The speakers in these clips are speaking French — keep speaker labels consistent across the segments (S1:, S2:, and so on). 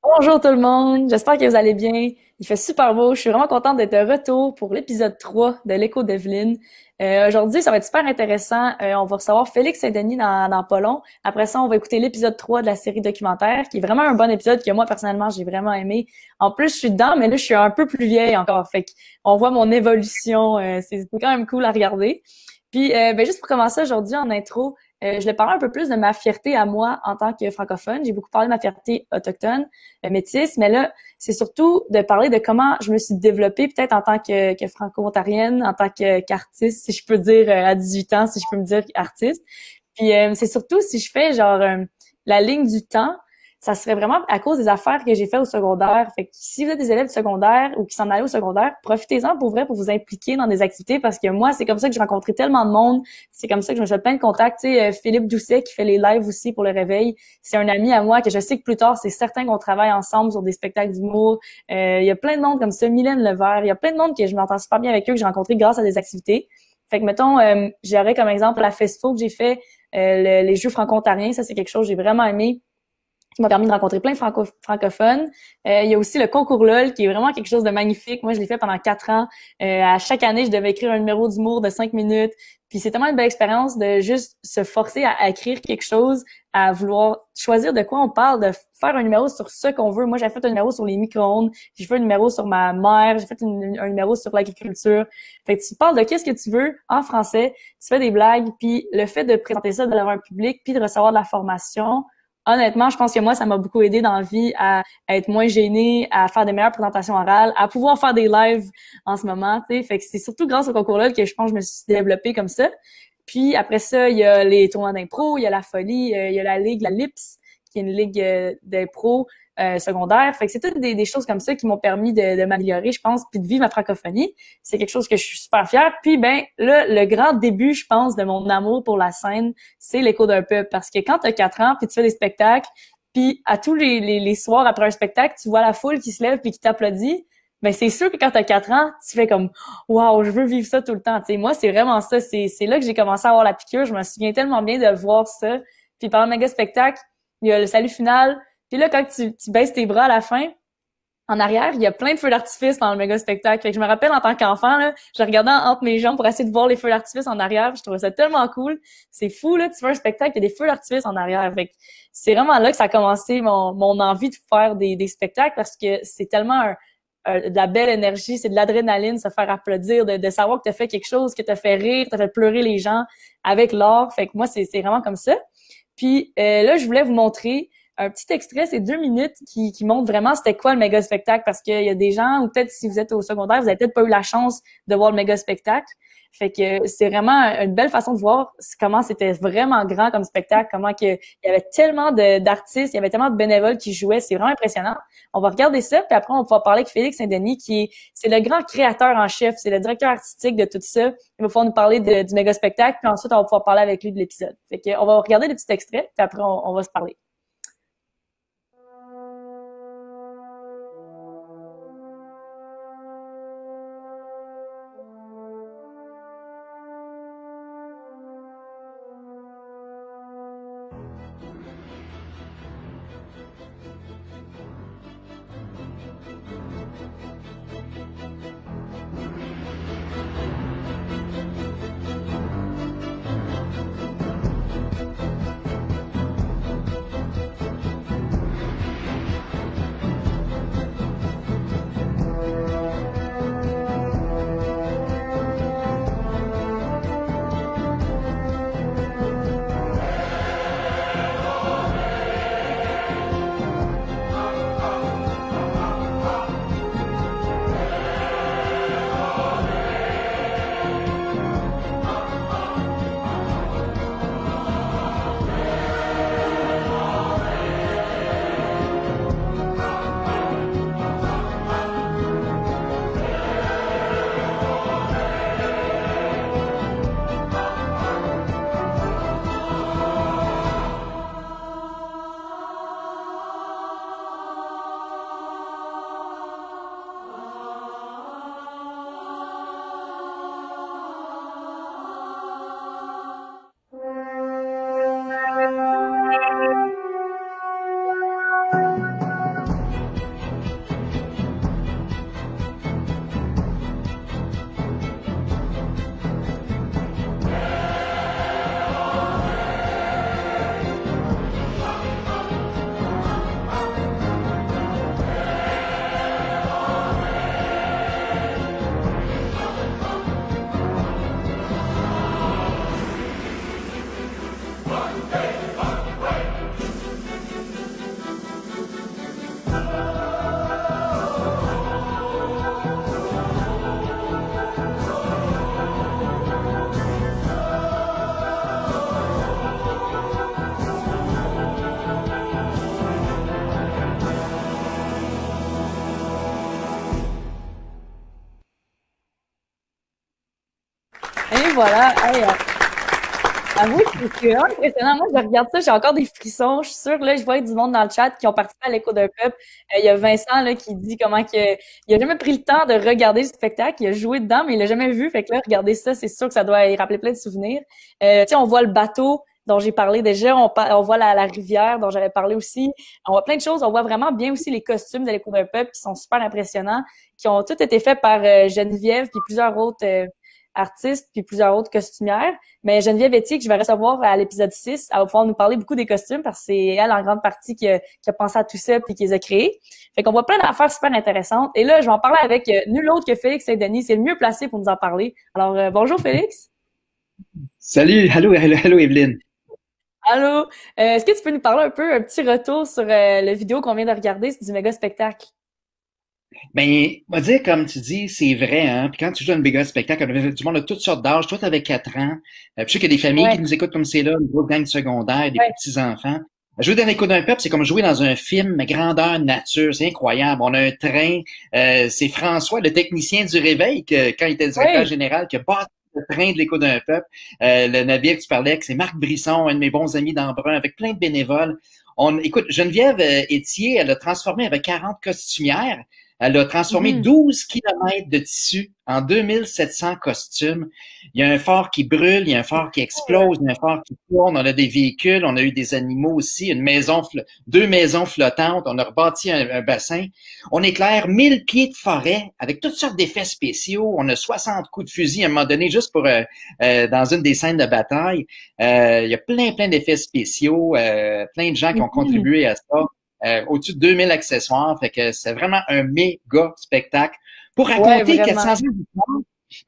S1: Bonjour tout le monde, j'espère que vous allez bien. Il fait super beau, je suis vraiment contente d'être de retour pour l'épisode 3 de l'Écho d'Evelyne. Aujourd'hui, ça va être super intéressant. On va recevoir Félix Saint-Denis dans pas long. Après ça, on va écouter l'épisode 3 de la série documentaire, qui est vraiment un bon épisode que moi, personnellement, j'ai vraiment aimé. En plus, je suis dedans, mais là, je suis un peu plus vieille encore. Fait qu'on voit mon évolution. C'est quand même cool à regarder. Puis, juste pour commencer aujourd'hui en intro, je vais parler un peu plus de ma fierté à moi en tant que francophone. J'ai beaucoup parlé de ma fierté autochtone, métisse, mais là, c'est surtout de parler de comment je me suis développée peut-être en tant que franco-ontarienne, en tant qu'artiste, si je peux dire à 18 ans, si je peux me dire artiste. Puis c'est surtout si je fais genre la ligne du temps, ça serait vraiment à cause des affaires que j'ai fait au secondaire. Fait que si vous êtes des élèves du secondaire ou qui s'en allaient au secondaire, profitez-en pour vrai pour vous impliquer dans des activités parce que moi, c'est comme ça que j'ai rencontré tellement de monde. C'est comme ça que je me suis fait plein de contacts. Tu sais, Philippe Doucet qui fait les lives aussi pour le réveil, c'est un ami à moi que je sais que plus tard, c'est certain qu'on travaille ensemble sur des spectacles d'humour. Il y a plein de monde comme ça, Mylène Levert, il y a plein de monde que je m'entends super bien avec eux, que j'ai rencontré grâce à des activités. Fait que mettons, j'aurais comme exemple la FESFO que j'ai fait, les Jeux franco-ontariens, ça c'est quelque chose que j'ai vraiment aimé qui m'a permis de rencontrer plein de francophones. Il y a aussi le concours LOL, qui est vraiment quelque chose de magnifique. Moi, je l'ai fait pendant 4 ans. À chaque année, je devais écrire un numéro d'humour de 5 minutes. Puis c'est tellement une belle expérience de juste se forcer à écrire quelque chose, à vouloir choisir de quoi on parle, de faire un numéro sur ce qu'on veut. Moi, j'ai fait un numéro sur les micro-ondes, j'ai fait un numéro sur ma mère, j'ai fait un numéro sur l'agriculture. Fait que tu parles de qu'est-ce que tu veux en français, tu fais des blagues, puis le fait de présenter ça devant un public, puis de recevoir de la formation, honnêtement, je pense que moi, ça m'a beaucoup aidé dans la vie à être moins gênée, à faire des meilleures présentations orales, à pouvoir faire des lives en ce moment, tu sais. Fait que c'est surtout grâce au concours-là que je pense que je me suis développée comme ça. Puis après ça, il y a les tournois d'impro, il y a la folie, il y a la ligue, la LIPS, qui est une ligue d'impro secondaire. Fait que c'est toutes des choses comme ça qui m'ont permis de m'améliorer, je pense, puis de vivre ma francophonie. C'est quelque chose que je suis super fière. Puis ben là, le grand début, je pense, de mon amour pour la scène, c'est l'écho d'un peuple. Parce que quand t'as 4 ans, puis tu fais des spectacles, puis à tous les soirs après un spectacle, tu vois la foule qui se lève puis qui t'applaudit, ben c'est sûr que quand t'as 4 ans, tu fais comme waouh, je veux vivre ça tout le temps. Tu sais, moi, c'est vraiment ça. C'est là que j'ai commencé à avoir la piqûre. Je me souviens tellement bien de voir ça. Puis pendant le méga spectacle, il y a le salut final. Puis là, quand tu baisses tes bras à la fin, en arrière, il y a plein de feux d'artifice dans le méga spectacle. Fait que je me rappelle en tant qu'enfant, là, je regardais entre mes jambes pour essayer de voir les feux d'artifice en arrière. Puis je trouvais ça tellement cool. C'est fou, là, tu fais un spectacle, il y a des feux d'artifice en arrière. Fait que c'est vraiment là que ça a commencé mon envie de faire des spectacles parce que c'est tellement de la belle énergie, c'est de l'adrénaline, se faire applaudir, de savoir que tu as fait quelque chose, que tu as fait rire, tu as fait pleurer les gens avec l'art. Fait que moi, c'est vraiment comme ça. Puis là, je voulais vous montrer un petit extrait, c'est 2 minutes, qui montre vraiment c'était quoi le méga spectacle, parce qu'il y a des gens, ou peut-être si vous êtes au secondaire, vous avez peut-être pas eu la chance de voir le méga spectacle. Fait que c'est vraiment une belle façon de voir comment c'était vraiment grand comme spectacle, comment que il y avait tellement d'artistes, il y avait tellement de bénévoles qui jouaient, c'est vraiment impressionnant. On va regarder ça, puis après on va pouvoir parler avec Félix Saint-Denis, c'est le grand créateur en chef, c'est le directeur artistique de tout ça. Il va pouvoir nous parler du méga spectacle, puis ensuite on va pouvoir parler avec lui de l'épisode. Fait que on va regarder des petits extraits, puis après on va se parler. voilà. Hey, avoue que c'est vraiment impressionnant. Moi, je regarde ça, j'ai encore des frissons. Je suis sûre, là, je vois du monde dans le chat qui ont participé à l'écho d'un peuple. Il y a Vincent, là, qui dit comment que, il a jamais pris le temps de regarder le spectacle. Il a joué dedans, mais il l'a jamais vu. Fait que là, regarder ça, c'est sûr que ça doit y rappeler plein de souvenirs. Tu sais, on voit le bateau dont j'ai parlé déjà. On voit la rivière dont j'avais parlé aussi. On voit plein de choses. On voit vraiment bien aussi les costumes de l'écho d'un peuple qui sont super impressionnants, qui ont tous été faits par Geneviève puis plusieurs autres artistes puis plusieurs autres costumières. Mais Geneviève Etier, que je vais recevoir à l'épisode 6, elle va pouvoir nous parler beaucoup des costumes parce que c'est elle en grande partie qui a pensé à tout ça puis qui les a créés. Fait qu'on voit plein d'affaires super intéressantes. Et là, je vais en parler avec nul autre que Félix Saint-Denis. C'est le mieux placé pour nous en parler. Alors, bonjour Félix.
S2: Salut, allô Evelyne.
S1: Allô. Est-ce que tu peux nous parler un petit retour sur le vidéo qu'on vient de regarder, c'est du méga spectacle?
S2: Ben, on va dire, comme tu dis, c'est vrai, hein. Puis quand tu joues à une méga spectacle, on avait du monde de toutes sortes d'âges. Toi, t'avais 4 ans. Puis je sais qu'il y a des familles qui
S1: Ouais,
S2: nous écoutent comme c'est là, une grosse gang secondaire, des
S1: ouais,
S2: petits-enfants. Jouer dans l'écho d'un peuple, c'est comme jouer dans un film, mais grandeur nature. C'est incroyable. On a un train. C'est François, le technicien du Réveil, quand il était directeur
S1: ouais.
S2: général, qui a bâti le train de l'écho d'un peuple. Le navire que tu parlais, que c'est Marc Brisson, un de mes bons amis d'Embrun, avec plein de bénévoles. Écoute, Geneviève Etier, elle a transformé avec 40 costumières. Elle a transformé
S1: Mhm.
S2: 12 kilomètres de tissu en 2700 costumes. Il y a un phare qui brûle, il y a un phare qui explose, il y a un phare qui tourne, on a des véhicules, on a eu des animaux aussi, deux maisons flottantes, on a rebâti un bassin. On éclaire 1000 pieds de forêt avec toutes sortes d'effets spéciaux. On a 60 coups de fusil à un moment donné juste pour dans une des scènes de bataille. Il y a plein d'effets spéciaux, plein de gens qui ont
S1: Mhm.
S2: contribué à ça. Au-dessus de 2000 accessoires. Fait que c'est vraiment un méga spectacle. Pour
S1: Ouais,
S2: raconter 400
S1: vraiment.
S2: ans d'histoire,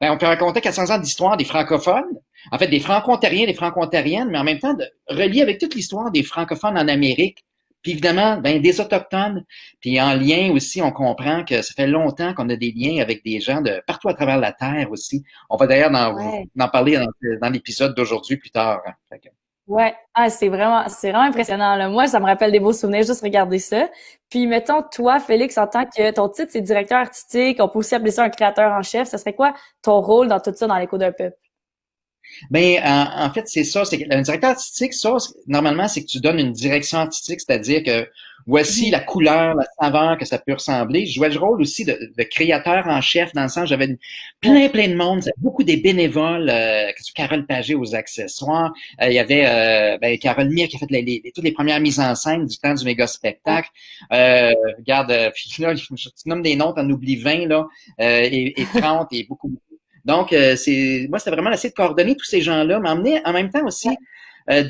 S2: ben, on peut raconter 400 ans d'histoire des francophones, en fait des franco-ontariens, des franco-ontariennes, mais en même temps de relier avec toute l'histoire des francophones en Amérique. Puis évidemment, ben, des autochtones. Puis en lien aussi, on comprend que ça fait longtemps qu'on a des liens avec des gens de partout à travers la Terre aussi. On va d'ailleurs
S1: Ouais.
S2: en parler dans l'épisode d'aujourd'hui plus tard, hein.
S1: Ouais. Ah, c'est vraiment impressionnant, là. Moi, ça me rappelle des beaux souvenirs, juste regarder ça. Puis, mettons, toi, Félix, en tant que ton titre, c'est directeur artistique, on peut aussi appeler ça un créateur en chef. Ça serait quoi ton rôle dans tout ça dans l'écho d'un peuple?
S2: Ben, en fait, c'est ça. C'est que le directeur artistique, normalement, c'est que tu donnes une direction artistique, c'est-à-dire que voici
S1: Mhm.
S2: la couleur, la saveur que ça peut ressembler. Je jouais le rôle aussi de créateur en chef, dans le sens, j'avais
S1: Ouais.
S2: plein de monde, beaucoup des bénévoles, que ce soit Carole Pagé aux accessoires. Il y avait ben, Carole Mire qui a fait toutes les premières mises en scène du temps du méga
S1: Ouais.
S2: spectacle. Regarde, puis là, je te nomme des noms, t'en oublies 20, là, et 30 et beaucoup. Donc, moi, c'était vraiment d'essayer de coordonner tous ces gens-là, mais emmener en même temps aussi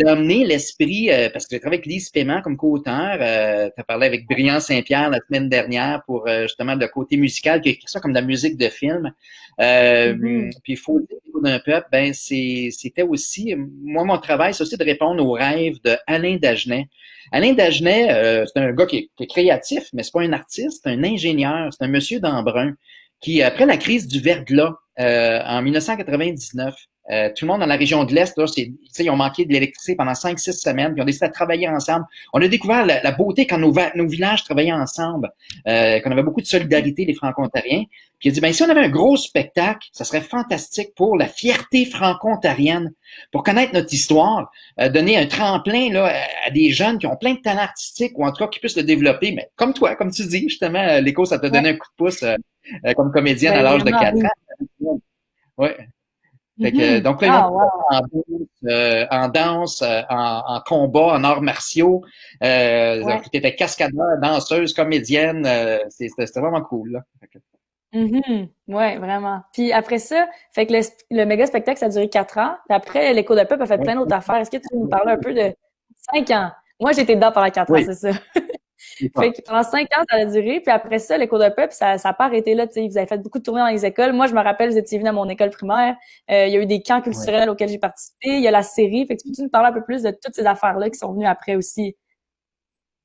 S2: d'emmener l'esprit, parce que j'ai travaillé avec Lise Paiement comme co-auteur, tu as parlé avec Brian Saint-Pierre la semaine dernière pour justement le côté musical, qui a écrit ça comme de la musique de film.
S1: Mhm.
S2: Puis il faut dire d'un peuple, ben c'était aussi, moi mon travail, c'est aussi de répondre aux rêves de Alain Dagenet. Alain Dagenet, c'est un gars qui est créatif, mais c'est pas un artiste, c'est un ingénieur, c'est un monsieur d'Embrun qui, après la crise du verglas en 1999, tout le monde dans la région de l'Est, là, ils ont manqué de l'électricité pendant 5, 6 semaines, puis ils ont décidé de travailler ensemble. On a découvert la beauté quand nos villages travaillaient ensemble, qu'on avait beaucoup de solidarité, les Franco-Ontariens. Puis il a dit, ben, si on avait un gros spectacle, ça serait fantastique pour la fierté franco-ontarienne, pour connaître notre histoire, donner un tremplin là, à des jeunes qui ont plein de talents artistiques, ou en tout cas qui puissent le développer. Mais comme toi, comme tu dis, justement, l'écho, ça t'a donné
S1: Ouais.
S2: un coup de pouce comme comédienne à
S1: Ben,
S2: l'âge de
S1: vraiment,
S2: 4
S1: oui.
S2: ans. Ouais. Fait que,
S1: Mhm.
S2: donc là, ils vont
S1: Ah, wow.
S2: en danse, en combat, en arts martiaux.
S1: Ouais.
S2: Tu étais cascadeur, danseuse, comédienne. C'était vraiment cool, là.
S1: Mhm. Ouais, vraiment. Puis après ça, fait que le méga spectacle, ça a duré 4 ans. Puis après, l'écho de peuple a fait
S2: Ouais.
S1: plein d'autres affaires. Est-ce que tu peux nous parler un peu de 5 ans? Moi, j'étais dedans pendant 4 ans,
S2: Oui,
S1: c'est ça.
S2: c'est ça.
S1: Fait que pendant 5 ans, ça a duré. Puis après ça, l'écho de peuple, ça a pas arrêté là. Tu sais, vous avez fait beaucoup de tournées dans les écoles. Moi, je me rappelle, vous étiez venu à mon école primaire. Il y a eu des camps
S2: Ouais.
S1: culturels auxquels j'ai participé. Il y a la série. Fait que tu peux nous parler un peu plus de toutes ces affaires-là qui sont venues après aussi?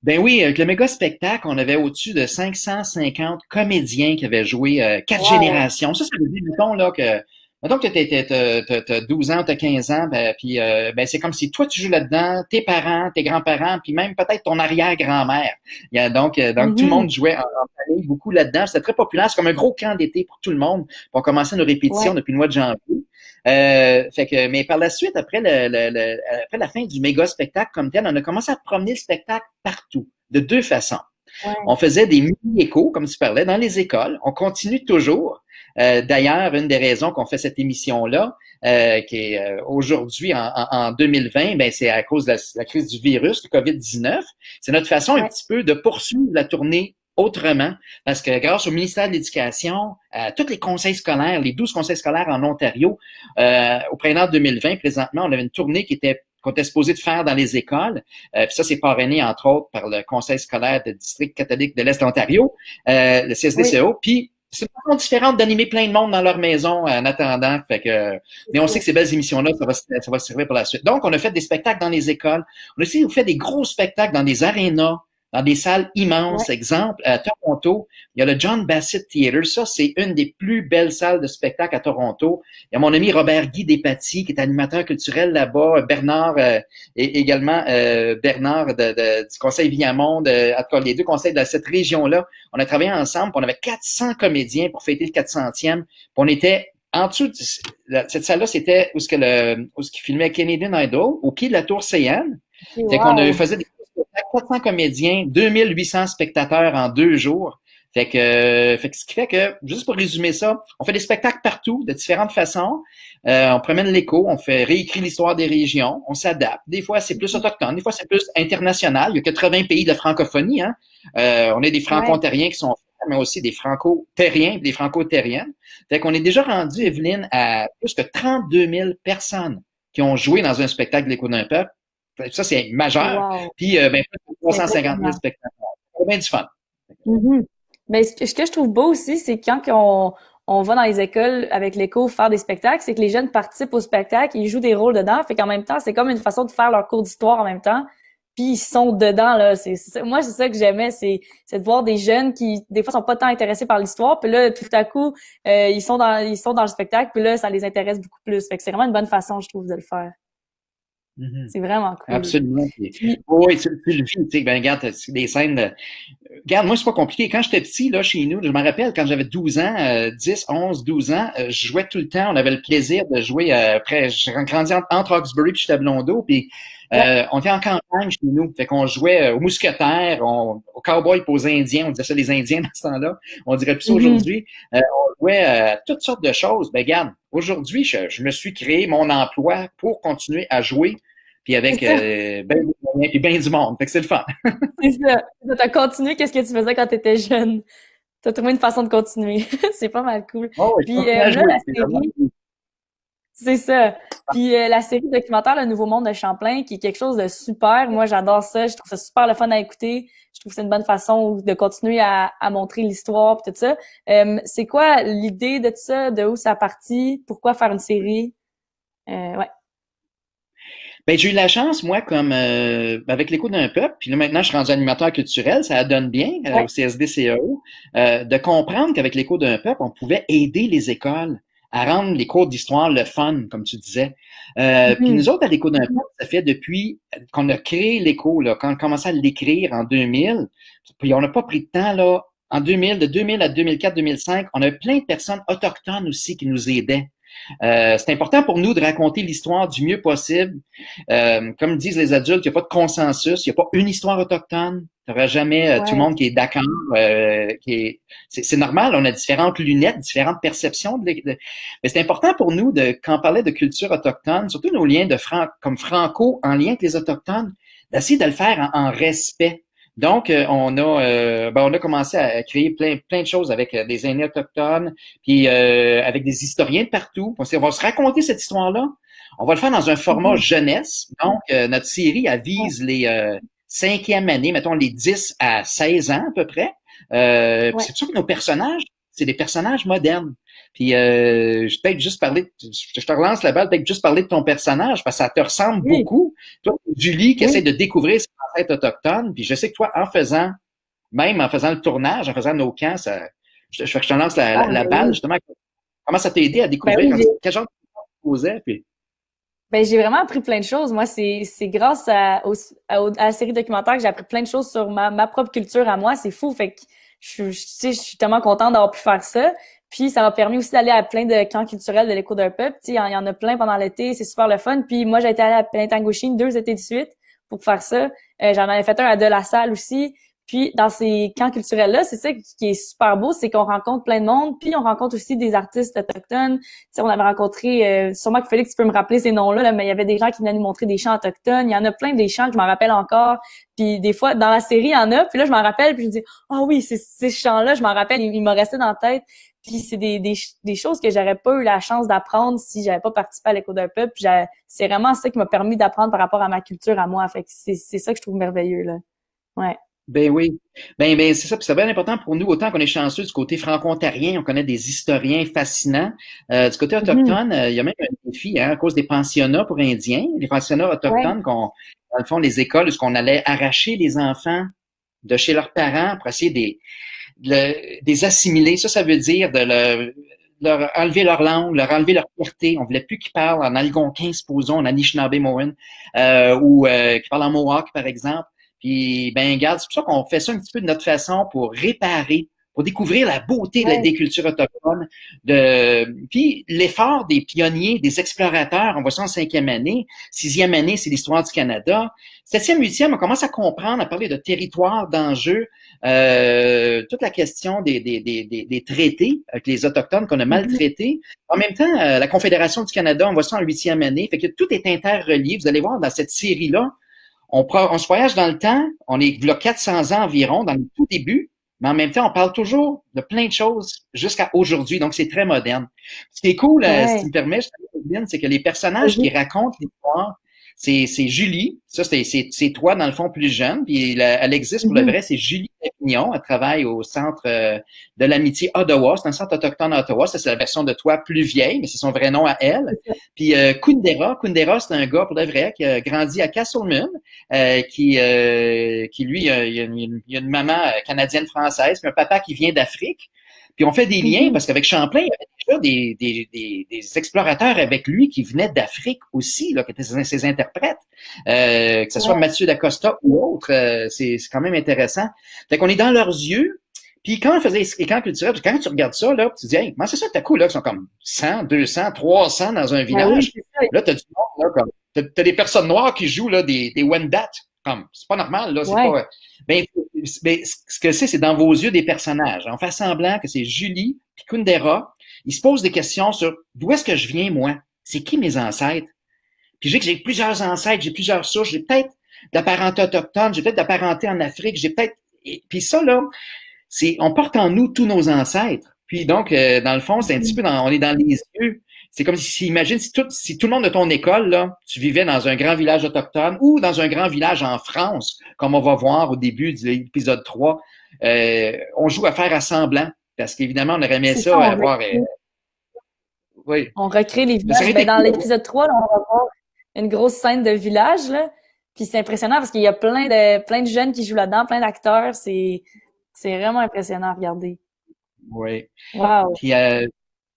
S2: Ben oui, avec le méga spectacle, on avait au-dessus de 550 comédiens qui avaient joué 4
S1: Wow.
S2: générations. Ça veut dire, mettons, là, que Mettons que t'as 12 ans, t'as 15 ans, puis ben, c'est comme si toi tu joues là-dedans, tes parents, tes grands-parents, puis même peut-être ton arrière-grand-mère. Donc tout le
S1: Mhm.
S2: monde jouait en famille beaucoup là-dedans. C'était très populaire. C'est comme un gros camp d'été pour tout le monde. Puis on commençait nos répétitions
S1: Ouais,
S2: depuis le mois de janvier. Mais par la suite, après la fin du méga spectacle comme tel, on a commencé à promener le spectacle partout, de deux façons.
S1: ouais,
S2: On faisait des mini-échos, comme tu parlais, dans les écoles. On continue toujours. D'ailleurs, une des raisons qu'on fait cette émission-là, qui est aujourd'hui en 2020, ben, c'est à cause de la crise du virus, le COVID-19. C'est notre façon un
S1: ouais,
S2: petit peu de poursuivre la tournée autrement, parce que grâce au ministère de l'Éducation, à tous les conseils scolaires, les 12 conseils scolaires en Ontario, au printemps 2020, présentement, on avait une tournée qu'on était supposé de faire dans les écoles. Puis ça, c'est parrainé, entre autres, par le Conseil scolaire de district catholique de l'Est de l'Ontario, le
S1: oui,
S2: CSDCO. Puis c'est une façon différente d'animer plein de monde dans leur maison en attendant.
S1: c'est
S2: Mais on sait
S1: ça.
S2: que ces belles émissions-là, ça va servir pour la suite. Donc, on a fait des spectacles dans les écoles. On a aussi fait des gros spectacles dans des arénas, dans des salles
S1: Ouais,
S2: immenses. Exemple, à Toronto, il y a le John Bassett Theatre. Ça, c'est une des plus belles salles de spectacle à Toronto. Il y a mon ami Robert Guy Despatie, qui est animateur culturel là-bas. Bernard, et également Bernard du Conseil Viamonde, en tout cas, les deux conseils de cette région-là. On a travaillé ensemble, puis on avait 400 comédiens pour fêter le 400e. Puis on était en dessous cette salle-là, c'était où ce qui filmait Canadian Idol, au pied de la tour CN.
S1: ok,
S2: Fait qu'on
S1: wow.
S2: faisait des spectacles, 400 comédiens, 2800 spectateurs en 2 jours. Fait que ce qui fait que, juste pour résumer ça, on fait des spectacles partout, de différentes façons. On promène l'écho, on fait réécrire l'histoire des régions, on s'adapte. Des fois, c'est plus autochtone, des fois, c'est plus international. Il y a 80 pays de francophonie, hein. On a des
S1: Ouais,
S2: franco-ontariens qui sont mais aussi des franco-terriens et des franco-terriennes. Fait qu'on est déjà rendu, Evelyne, à plus que 32 000 personnes qui ont joué dans un spectacle de l'Écho d'un peuple. Ça, c'est majeur.
S1: wow.
S2: Puis, ben, plus de
S1: C'est
S2: 350 000
S1: impressionnant.
S2: spectateurs. C'est bien du fun.
S1: Mhm. Mais ce que je trouve beau aussi, c'est quand on va dans les écoles avec l'éco faire des spectacles, c'est que les jeunes participent au spectacle, ils jouent des rôles dedans, fait qu'en même temps, c'est comme une façon de faire leur cours d'histoire en même temps, puis ils sont dedans là. Moi, c'est ça que j'aimais, c'est de voir des jeunes qui des fois sont pas tant intéressés par l'histoire, puis là tout à coup ils sont dans le spectacle, puis là ça les intéresse beaucoup plus. Fait que c'est vraiment une bonne façon, je trouve, de le faire.
S2: Mhm.
S1: C'est vraiment cool.
S2: Absolument.
S1: Puis
S2: Oui, tu le vis, tu sais, ben, regarde, c'est des scènes regarde, moi, c'est pas compliqué. Quand j'étais petit, là, chez nous, je me rappelle, quand j'avais 12 ans, 10, 11, 12 ans, je jouais tout le temps. On avait le plaisir de jouer après, j'ai grandi entre Hawkesbury puis Châtellonneau, puis
S1: ouais,
S2: on était en campagne chez nous. Fait qu'on jouait aux mousquetaires, aux cowboys et aux Indiens. On disait ça les Indiens dans ce temps-là. On dirait plus ça
S1: mhm.
S2: aujourd'hui. On jouait à toutes sortes de choses. Ben, regarde, aujourd'hui, je me suis créé mon emploi pour continuer à jouer, puis
S1: C'est
S2: avec
S1: ça.
S2: ben des moyens, puis ben du monde. Fait que c'est le fun.
S1: C'est ça. T'as continué qu'est-ce que tu faisais quand t'étais jeune. T'as trouvé une façon de continuer. C'est pas mal cool.
S2: Oh, oui, je
S1: Puis
S2: continue à
S1: là,
S2: jouer.
S1: la
S2: C'est vraiment
S1: série, c'est ça. Puis la série documentaire Le Nouveau Monde de Champlain, qui est quelque chose de super. Moi, j'adore ça. Je trouve ça super le fun à écouter. Je trouve que c'est une bonne façon de continuer à montrer l'histoire et tout ça. C'est quoi l'idée de tout ça? De où ça a parti? Pourquoi faire une série? Ouais.
S2: ben, j'ai eu la chance, moi, comme avec l'écho d'un peuple, puis là maintenant je suis rendu animateur culturel, ça donne bien
S1: Ouais.
S2: au CSD-CAO, de comprendre qu'avec l'écho d'un peuple, on pouvait aider les écoles à rendre les cours d'histoire le fun, comme tu disais. Puis
S1: Mhm.
S2: nous autres, à l'écho d'un peuple, ça fait depuis qu'on a créé l'écho, là, quand on a commencé à l'écrire en 2000, puis on n'a pas pris de temps, là, en 2000, de 2000 à 2004, 2005, on a plein de personnes autochtones aussi qui nous aidaient. C'est important pour nous de raconter l'histoire du mieux possible. Comme disent les adultes, il n'y a pas de consensus, il n'y a pas une histoire autochtone. Il n'y aura jamais tout le
S1: Ouais.
S2: monde qui est d'accord. C'est normal, on a différentes lunettes, différentes perceptions. Mais c'est important pour nous, quand on parlait de culture autochtone, surtout nos liens comme franco en lien avec les autochtones, d'essayer de le faire en respect. Donc, on a commencé à créer plein de choses avec des aînés autochtones, puis avec des historiens de partout. On va se raconter cette histoire-là. On va le faire dans un format
S1: Mhm.
S2: jeunesse. Donc, notre série, elle
S1: Ouais.
S2: vise les cinquième année, mettons les 10 à 16 ans à peu près. Puis
S1: Ouais.
S2: c'est sûr que nos personnages, c'est des personnages modernes. Puis je peut-être juste parler, je te relance la balle, peut-être juste parler de ton personnage, parce que ça te ressemble
S1: Oui.
S2: beaucoup. Toi, Julie, qui essaie
S1: Oui.
S2: de découvrir ses ancêtres autochtones, puis je sais que toi, même en faisant le tournage, en faisant nos camps, je te lance
S1: Ah,
S2: la
S1: ben
S2: balle,
S1: oui.
S2: justement. Comment ça t'a aidé à
S1: Ben
S2: découvrir
S1: oui,
S2: quel genre de questions tu posais? Puis,
S1: ben, j'ai vraiment appris plein de choses. Moi, c'est grâce à la série documentaire que j'ai appris plein de choses sur ma propre culture à moi. C'est fou. Fait que tu sais, je suis tellement contente d'avoir pu faire ça. Puis ça m'a permis aussi d'aller à plein de camps culturels de l'écho d'un peuple. Tu sais, il y en a plein pendant l'été. C'est super le fun. Puis moi, j'ai été allée à Penintangochine 2 étés de suite pour faire ça. J'en avais fait un à De La Salle aussi. Puis dans ces camps culturels-là, c'est ça qui est super beau, c'est qu'on rencontre plein de monde, puis on rencontre aussi des artistes autochtones. Tu sais, on avait rencontré, sûrement que Félix, tu peux me rappeler ces noms-là, là, mais il y avait des gens qui venaient nous montrer des chants autochtones. Il y en a plein des chants que je m'en rappelle encore. Puis des fois, dans la série, il y en a, puis là, je m'en rappelle, puis je dis, ah oui, ces chants-là, je m'en rappelle, ils m'ont resté dans la tête. Puis c'est des choses que j'aurais pas eu la chance d'apprendre si j'avais pas participé à l'écho d'un peuple. Puis c'est vraiment ça qui m'a permis d'apprendre par rapport à ma culture à moi. Fait que c'est ça que je trouve merveilleux, là. Ouais.
S2: ben oui. Ben, c'est ça. Puis c'est bien important pour nous, autant qu'on est chanceux du côté franco-ontarien, on connaît des historiens fascinants. Du côté
S1: Mhm.
S2: autochtone, il y a même un défi, hein, à cause des pensionnats pour Indiens, les pensionnats
S1: Ouais.
S2: autochtones, dans le fond, les écoles, où ce qu'on allait arracher les enfants de chez leurs parents pour essayer des assimiler. Ça veut dire leur enlever leur langue, leur enlever leur fierté. On voulait plus qu'ils parlent en algonquin, supposons, en Anishinaabe-Morin, ou qu'ils parlent en Mohawk, par exemple. Puis, ben, regarde, c'est pour ça qu'on fait ça un petit peu de notre façon pour réparer, pour découvrir la beauté
S1: Ouais.
S2: des cultures autochtones. Puis, l'effort des pionniers, des explorateurs, on voit ça en 5e année. 6e année, c'est l'histoire du Canada. 7e, 8e, on commence à comprendre, à parler de territoire, d'enjeux, toute la question des traités avec les Autochtones qu'on a
S1: Mhm.
S2: maltraités. En même temps, la Confédération du Canada, on voit ça en 8e année, fait que tout est interrelié. Vous allez voir dans cette série-là, on se voyage dans le temps, on est là 400 ans environ, dans le tout début, mais en même temps, on parle toujours de plein de choses jusqu'à aujourd'hui, donc c'est très moderne. Ce qui est cool, si tu
S1: Ouais.
S2: me permets, c'est que les personnages qui
S1: Vas-y.
S2: racontent l'histoire, c'est Julie, ça c'est toi dans le fond plus jeune, puis elle existe pour le
S1: Mhm.
S2: vrai, c'est Julie Pignon, elle travaille au centre de l'amitié Ottawa, c'est un centre autochtone à Ottawa, ça c'est la version de toi plus vieille, mais c'est son vrai nom à elle.
S1: C'est ça.
S2: Puis Kundera, c'est un gars pour le vrai qui a grandi à Castleman, qui lui, il a une maman canadienne-française, puis un papa qui vient d'Afrique. Puis on fait des liens
S1: Mhm.
S2: parce qu'avec Champlain, il y avait déjà des explorateurs avec lui qui venaient d'Afrique aussi, là, qui étaient ses interprètes. Que ce soit
S1: Ouais.
S2: Mathieu Dacosta ou autre, c'est quand même intéressant. Fait qu'on est dans leurs yeux. Puis quand on faisait les camps culturels, quand tu regardes ça, là, tu te dis, hey, comment c'est ça que t'as cool, là, qui sont comme 100, 200, 300 dans un
S1: Ben oui,
S2: village.
S1: c'est ça.
S2: Là, t'as du monde, là, comme, t'as des personnes noires qui jouent, là, des Wendat. Comme, c'est pas normal, là, c'est
S1: Ouais.
S2: pas, ben, ce que c'est dans vos yeux des personnages. On fait semblant que c'est Julie puis Kundera. Ils se posent des questions sur d'où est-ce que je viens, moi? C'est qui mes ancêtres? Puis j'ai plusieurs ancêtres, j'ai plusieurs sources, j'ai peut-être de la parenté autochtone, j'ai peut-être de la parenté en Afrique, j'ai peut-être. Puis ça, là, on porte en nous tous nos ancêtres. Puis donc, dans le fond, c'est un petit
S1: Mhm.
S2: peu on est dans les yeux. C'est comme imagine si tout le monde de ton école, là, tu vivais dans un grand village autochtone ou dans un grand village en France, comme on va voir au début de l'épisode 3. On joue à faire à semblant, parce qu'évidemment, on aurait aimé
S1: C'est ça,
S2: ça avoir, oui.
S1: on recrée les
S2: Mais ça
S1: villages.
S2: aurait
S1: Ben,
S2: été
S1: dans
S2: cool.
S1: l'épisode 3 là, on va voir une grosse scène de village, là. Puis c'est impressionnant parce qu'il y a plein de jeunes qui jouent là-dedans, plein d'acteurs. C'est vraiment impressionnant à regarder.
S2: Oui.
S1: Wow.
S2: Puis là,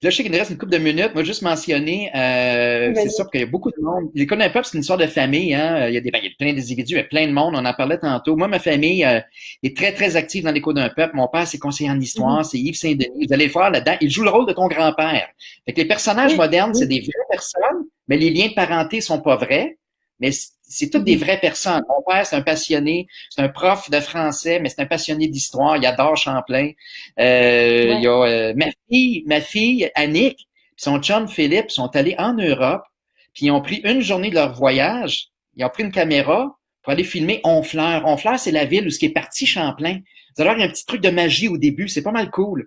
S2: je sais qu'il nous reste une couple de minutes. Moi, juste mentionner, c'est ça,
S1: Vas-y.
S2: parce qu'il y a beaucoup de monde. Les connais pas, c'est une histoire de famille, hein. Il y a plein d'individus, il y a plein de monde. On en parlait tantôt. Moi, ma famille est très, très active dans l'écho d'un peuple. Mon père, c'est conseiller en
S1: Mhm.
S2: histoire, c'est Yves Saint-Denis. Vous allez le voir là-dedans. Il joue le rôle de ton grand-père. Fait que les personnages
S1: Oui,
S2: modernes, c'est
S1: oui.
S2: des vraies personnes, mais les liens de parenté sont pas vrais. Mais c'est toutes des
S1: Mhm.
S2: vraies personnes. Mon père, c'est un passionné, c'est un prof de français, mais c'est un passionné d'histoire. Il adore Champlain. Il y
S1: Ouais.
S2: a ma fille Annick, puis son chum Philippe sont allés en Europe, puis ils ont pris une journée de leur voyage, ils ont pris une caméra pour aller filmer Honfleur. Honfleur, c'est la ville où ce qui est parti Champlain. Vous allez voir, il y a un petit truc de magie au début, c'est pas mal cool.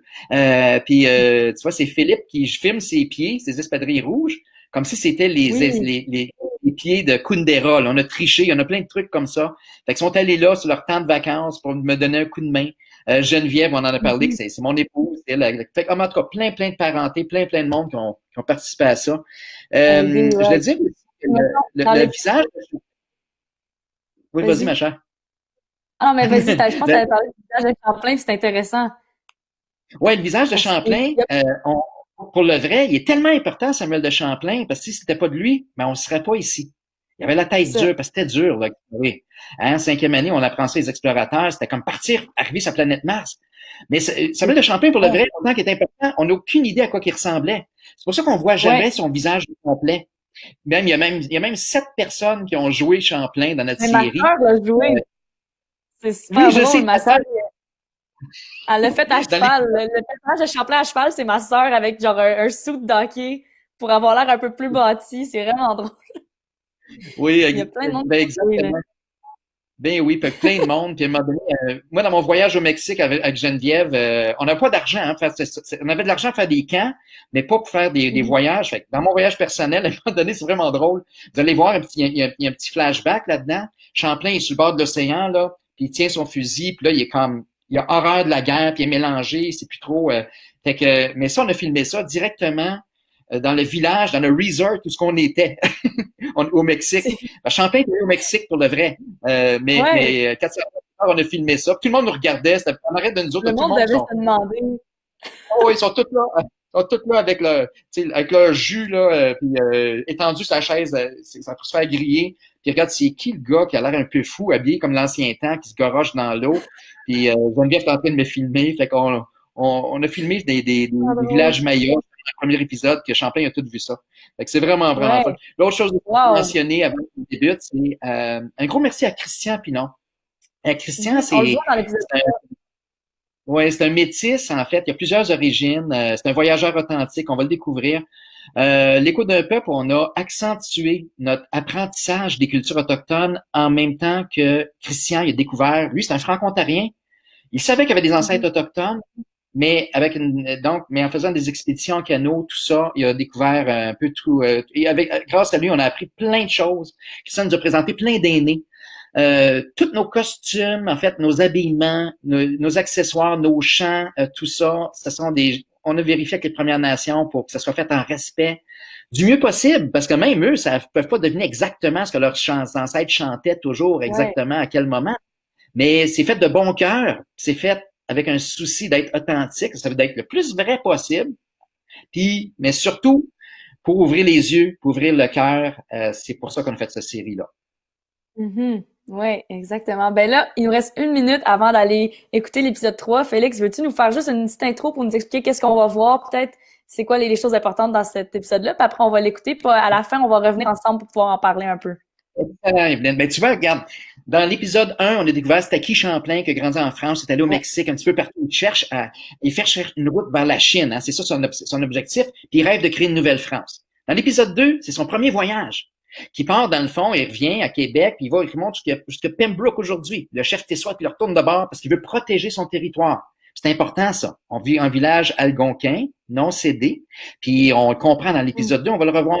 S2: Puis tu vois, c'est Philippe qui filme ses pieds, ses espadrilles rouges, comme si c'était
S1: Oui.
S2: les pieds de Kundera. Là. On a triché, on a plein de trucs comme ça. Fait qu'ils sont allés là sur leur temps de vacances pour me donner un coup de main. Geneviève, on en a parlé, que
S1: Mhm.
S2: c'est mon épouse. Fait, en tout cas, plein de parentés, plein de monde qui ont participé à ça.
S1: À aider,
S2: Je
S1: ouais.
S2: voulais dire aussi que
S1: Mettons, dans
S2: le
S1: les...
S2: visage. Oui, vas-y, ma
S1: Vas-y.
S2: chère.
S1: Ah, mais vas-y, je pense que
S2: Le-
S1: t'avais parlé du visage de Champlain, puis c'est intéressant.
S2: ouais, le visage de
S1: Parce que,
S2: Champlain, pour le vrai, il est tellement important, Samuel de Champlain, parce que si c'était pas de lui, ben, on ne serait pas ici. Il avait la
S1: C'est
S2: tête
S1: ça.
S2: dure, parce que c'était dur, là. Oui. Hein, cinquième année, on apprend ça les explorateurs, c'était comme partir, arriver sur la planète Mars. Mais Samuel de Champlain, pour le vrai, autant qu'il est important, on n'a aucune idée à quoi il ressemblait. C'est pour ça qu'on voit jamais
S1: Ouais.
S2: son visage complet. Il y a même 7 personnes qui ont joué Champlain dans notre
S1: Mais ma
S2: série.
S1: sœur l'a joué.
S2: Euh,
S1: C'est
S2: oui,
S1: super
S2: je
S1: drôle.
S2: sais,
S1: Ma sœur, elle l'a fait à
S2: dans les
S1: cheval. Le personnage de Champlain à cheval, c'est ma sœur avec genre un suit d'hockey pour avoir l'air un peu plus bâti. C'est vraiment drôle.
S2: oui,
S1: Il y a plein de monde
S2: ben
S1: qui ont joué, là.
S2: exactement. Ben oui, puis plein de monde. Puis à un moment donné, moi, dans mon voyage au Mexique avec Geneviève, on n'a pas d'argent. Hein, on avait de l'argent pour faire des camps, mais pas pour faire des
S1: Mhm.
S2: voyages. Fait que dans mon voyage personnel, à un moment donné, c'est vraiment drôle. Vous allez voir, il y a un petit flashback là-dedans. Champlain est sur le bord de l'océan, là, puis il tient son fusil, puis là, il a horreur de la guerre, puis il est mélangé, c'est plus trop. Fait que, mais ça, on a filmé ça directement dans le village, dans le resort où ce qu'on était au Mexique.
S1: C'est-
S2: Champlain était au Mexique pour le vrai.
S1: Ouais,
S2: Mais 400 heures, on a filmé ça. Tout le monde nous regardait. C'était en arrêt de nous autres.
S1: le
S2: Tout le
S1: monde
S2: monde
S1: devait
S2: sont.
S1: se demander.
S2: Oh, ils sont tous là. Ils sont tous là avec avec leur jus là, puis étendu sur la chaise, ça pour se faire griller. Puis regarde, c'est qui le gars qui a l'air un peu fou, habillé comme l'ancien temps, qui se goroche dans l'eau. Puis Geneviève est en train de me filmer. Fait qu'on a filmé
S1: Ah,
S2: des
S1: drôle.
S2: villages mayas dans le premier épisode, que Champlain a tout vu ça. Fait que c'est vraiment, vraiment fun.
S1: Ouais.
S2: L'autre chose que je veux
S1: Wow.
S2: mentionner avant qu'on débute, c'est un gros merci à Christian Pinon. Christian,
S1: Mhm. On le voit dans l'épisode.
S2: c'est un métis, en fait. Il y a plusieurs origines. C'est un voyageur authentique. On va le découvrir. L'Écho d'un peuple, on a accentué notre apprentissage des cultures autochtones en même temps que Christian il a découvert. Lui, c'est un franco-ontarien. Il savait qu'il y avait des ancêtres
S1: Mhm.
S2: autochtones, mais mais en faisant des expéditions en canot, tout ça, il a découvert un peu tout. Et grâce à lui, on a appris plein de choses. Christian nous a présenté plein d'aînés. Tous nos costumes, en fait, nos habillements, nos accessoires, nos chants, tout ça, on a vérifié avec les Premières Nations pour que ça soit fait en respect du mieux possible, parce que même eux, ça peuvent pas deviner exactement ce que leurs ancêtres chantaient toujours,
S1: Ouais.
S2: exactement à quel moment. Mais c'est fait de bon cœur, c'est fait avec un souci d'être authentique, ça veut d'être le plus vrai possible, puis, mais surtout, pour ouvrir les yeux, pour ouvrir le cœur, c'est pour ça qu'on a fait cette série-là.
S1: Mhm. Ouais, exactement. Ben là, il nous reste 1 minute avant d'aller écouter l'épisode 3. Félix, veux-tu nous faire juste une petite intro pour nous expliquer qu'est-ce qu'on va voir, peut-être c'est quoi les choses importantes dans cet épisode-là, puis après on va l'écouter, puis à la fin, on va revenir ensemble pour pouvoir en parler un peu.
S2: Excellent, Evelyne. Ben, tu vois, regarde, dans l'épisode 1, on a découvert c'était qui Champlain qui a grandi en France, c'est allé au
S1: Ouais.
S2: Mexique, un petit peu partout. Il cherche une route vers la Chine, hein, c'est ça son objectif, puis il rêve de créer une nouvelle France. Dans l'épisode 2, c'est son premier voyage, qui part dans le fond, il revient à Québec, puis il monte jusqu'à Pembroke aujourd'hui. Le chef Tessois, puis il retourne de bord parce qu'il veut protéger son territoire. C'est important, ça. On vit un village algonquin, non cédé, puis on le comprend dans
S1: Mhm.
S2: l'épisode 2, on va le revoir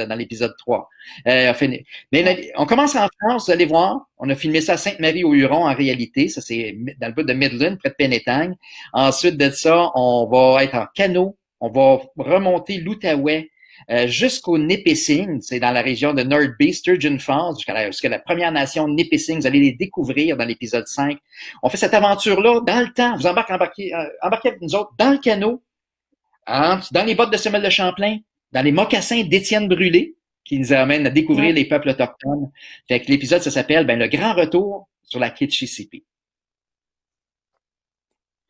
S2: dans l'épisode 3. Mais on commence en France, vous allez voir, on a filmé ça à Sainte-Marie-aux-Hurons en réalité, ça c'est dans le bout de Midland, près de Penetang. Ensuite de ça, on va être en canot, on va remonter l'Outaouais jusqu'au Nipissing, c'est dans la région de North Bay, Sturgeon Falls, jusqu'à la Première Nation Nipissing. Vous allez les découvrir dans l'épisode 5. On fait cette aventure-là dans le temps. Vous embarquez avec nous autres dans le canot, dans les bottes de Samuel de Champlain, dans les mocassins d'Étienne Brûlé, qui nous amènent à découvrir
S1: Ouais.
S2: les peuples autochtones. Fait que l'épisode, ça s'appelle Le Grand Retour sur la Kitchissippi.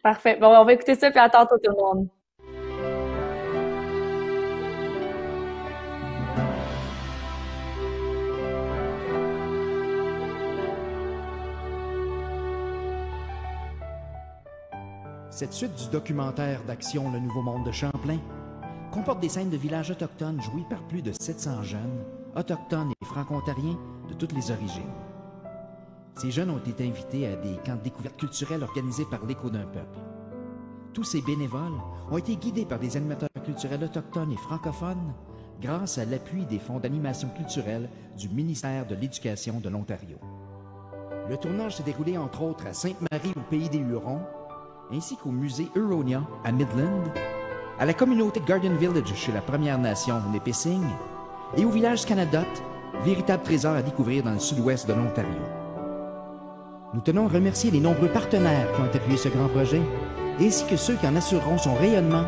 S1: Parfait. Bon, on va écouter ça, puis à tantôt tout le monde.
S3: Cette suite du documentaire d'action Le Nouveau Monde de Champlain comporte des scènes de villages autochtones jouées par plus de 700 jeunes, autochtones et franco-ontariens de toutes les origines. Ces jeunes ont été invités à des camps de découverte culturelle organisés par l'Écho d'un peuple. Tous ces bénévoles ont été guidés par des animateurs culturels autochtones et francophones grâce à l'appui des fonds d'animation culturelle du ministère de l'Éducation de l'Ontario. Le tournage s'est déroulé entre autres à Sainte-Marie au pays des Hurons, ainsi qu'au musée Huronia à Midland, à la communauté Garden Village chez la Première Nation Nipissing et au village Scanadot, véritable trésor à découvrir dans le sud-ouest de l'Ontario. Nous tenons à remercier les nombreux partenaires qui ont appuyé ce grand projet, ainsi que ceux qui en assureront son rayonnement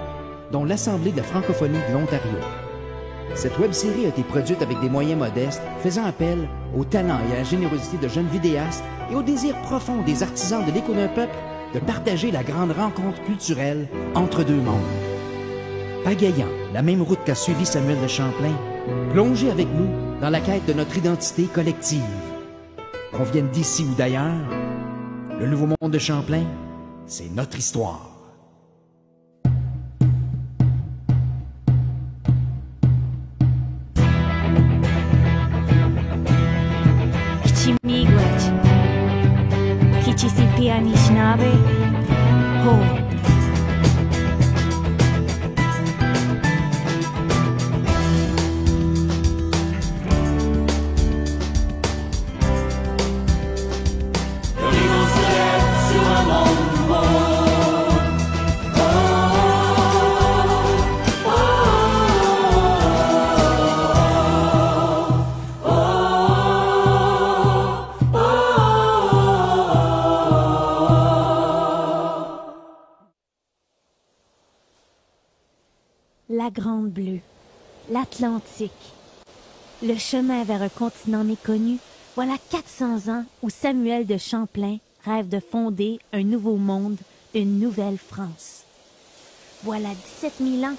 S3: dont l'Assemblée de la francophonie de l'Ontario. Cette web-série a été produite avec des moyens modestes, faisant appel au talent et à la générosité de jeunes vidéastes et au désir profond des artisans de l'Écho d'un peuple de partager la grande rencontre culturelle entre deux mondes. Pagayant la même route qu'a suivi Samuel de Champlain, plongez avec nous dans la quête de notre identité collective. Qu'on vienne d'ici ou d'ailleurs, le Nouveau Monde de Champlain, c'est notre histoire.
S4: Miigwech, Kichisipi Anishinaabe, Ho. La Grande Bleue, l'Atlantique, le chemin vers un continent méconnu, voilà 400 ans où Samuel de Champlain rêve de fonder un nouveau monde, une nouvelle France. Voilà 17 000 ans,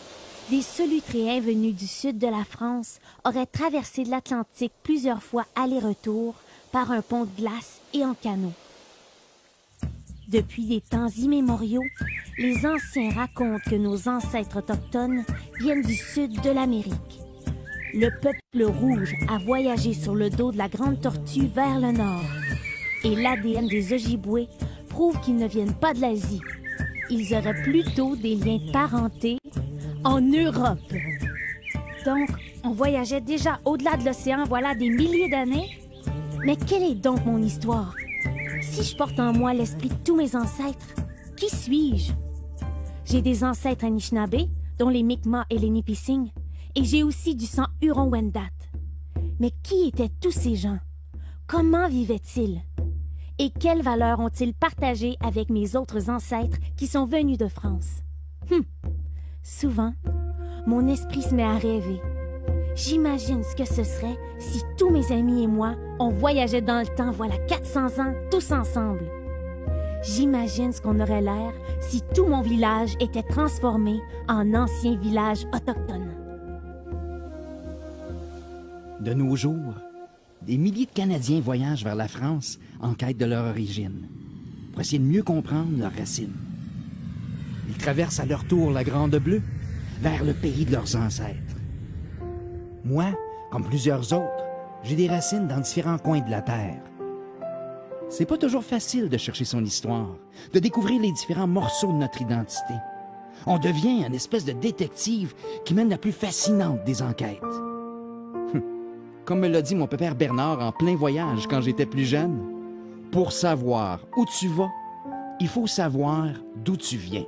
S4: des solutréens venus du sud de la France auraient traversé l'Atlantique plusieurs fois aller-retour par un pont de glace et en canot. Depuis des temps immémoriaux, les anciens racontent que nos ancêtres autochtones viennent du sud de l'Amérique. Le peuple rouge a voyagé sur le dos de la grande tortue vers le nord. Et l'ADN des Ojibwés prouve qu'ils ne viennent pas de l'Asie. Ils auraient plutôt des liens de parenté en Europe. Donc, on voyageait déjà au-delà de l'océan voilà des milliers d'années. Mais quelle est donc mon histoire? Si je porte en moi l'esprit de tous mes ancêtres, qui suis-je? J'ai des ancêtres Anishinaabe, dont les Mi'kmaq et les Nipissing, et j'ai aussi du sang Huron-Wendat. Mais qui étaient tous ces gens? Comment vivaient-ils? Et quelles valeurs ont-ils partagées avec mes autres ancêtres qui sont venus de France? Souvent, mon esprit se met à rêver. J'imagine ce que ce serait si tous mes amis et moi, on voyageait dans le temps voilà 400 ans, tous ensemble. J'imagine ce qu'on aurait l'air si tout mon village était transformé en ancien village autochtone.
S3: De nos jours, des milliers de Canadiens voyagent vers la France en quête de leur origine, pour essayer de mieux comprendre leurs racines. Ils traversent à leur tour la Grande Bleue vers le pays de leurs ancêtres. Moi, comme plusieurs autres, j'ai des racines dans différents coins de la Terre. C'est pas toujours facile de chercher son histoire, de découvrir les différents morceaux de notre identité. On devient une espèce de détective qui mène la plus fascinante des enquêtes. Comme me l'a dit mon père Bernard en plein voyage quand j'étais plus jeune, pour savoir où tu vas, il faut savoir d'où tu viens.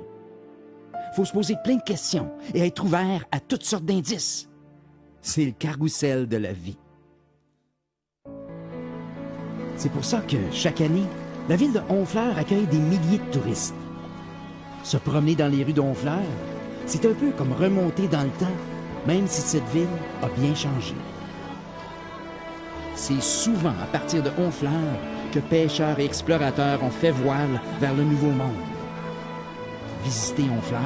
S3: Il faut se poser plein de questions et être ouvert à toutes sortes d'indices. C'est le carrousel de la vie. C'est pour ça que, chaque année, la ville de Honfleur accueille des milliers de touristes. Se promener dans les rues d'Honfleur, c'est un peu comme remonter dans le temps, même si cette ville a bien changé. C'est souvent à partir de Honfleur que pêcheurs et explorateurs ont fait voile vers le Nouveau Monde. Visiter Honfleur,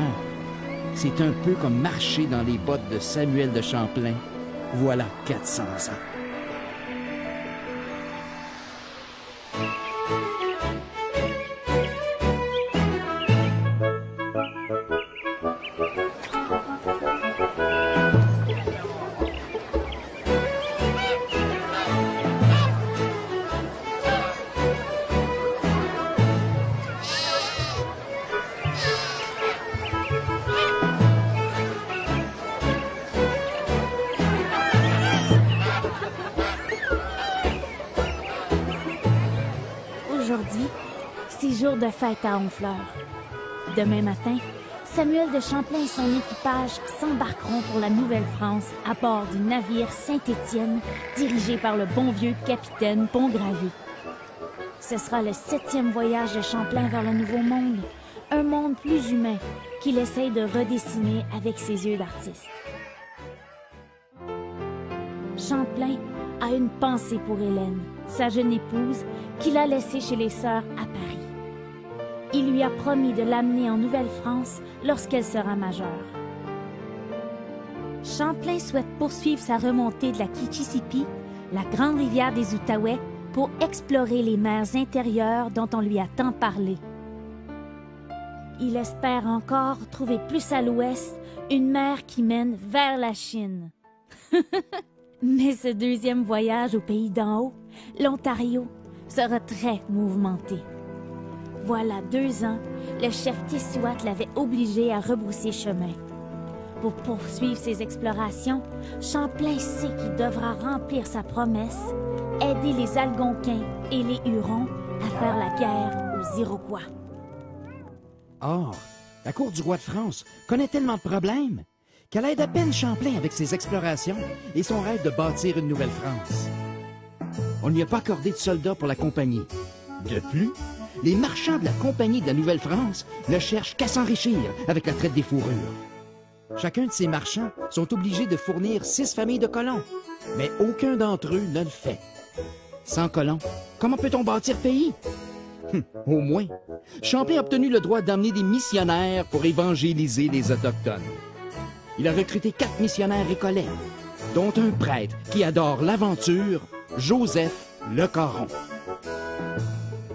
S3: c'est un peu comme marcher dans les bottes de Samuel de Champlain, voilà 400 ans.
S4: Aujourd'hui, c'est jour de fête à Honfleur. Demain matin, Samuel de Champlain et son équipage s'embarqueront pour la Nouvelle-France à bord du navire Saint-Étienne, dirigé par le bon vieux capitaine Pont-Gravé. Ce sera le 7e voyage de Champlain vers le Nouveau Monde, un monde plus humain, qu'il essaye de redessiner avec ses yeux d'artiste. Champlain a une pensée pour Hélène, sa jeune épouse, qu'il a laissée chez les sœurs à Paris. Il lui a promis de l'amener en Nouvelle-France lorsqu'elle sera majeure. Champlain souhaite poursuivre sa remontée de la Kichisipi, la grande rivière des Outaouais, pour explorer les mers intérieures dont on lui a tant parlé. Il espère encore trouver plus à l'ouest une mer qui mène vers la Chine. Mais ce deuxième voyage au pays d'en haut, l'Ontario, sera très mouvementé. Voilà 2 ans, le chef Tissouat l'avait obligé à rebrousser chemin. Pour poursuivre ses explorations, Champlain sait qu'il devra remplir sa promesse, aider les Algonquins et les Hurons à faire la guerre aux Iroquois.
S3: Or, la cour du roi de France connaît tellement de problèmes qu'elle aide à peine Champlain avec ses explorations et son rêve de bâtir une Nouvelle-France. On ne lui a pas accordé de soldats pour la compagnie. De plus, les marchands de la compagnie de la Nouvelle-France ne cherchent qu'à s'enrichir avec la traite des fourrures. Chacun de ces marchands sont obligés de fournir 6 familles de colons, mais aucun d'entre eux ne le fait. Sans colons, comment peut-on bâtir pays? Au moins, Champlain a obtenu le droit d'emmener des missionnaires pour évangéliser les Autochtones. Il a recruté 4 missionnaires récollets, dont un prêtre qui adore l'aventure, Joseph Le Caron.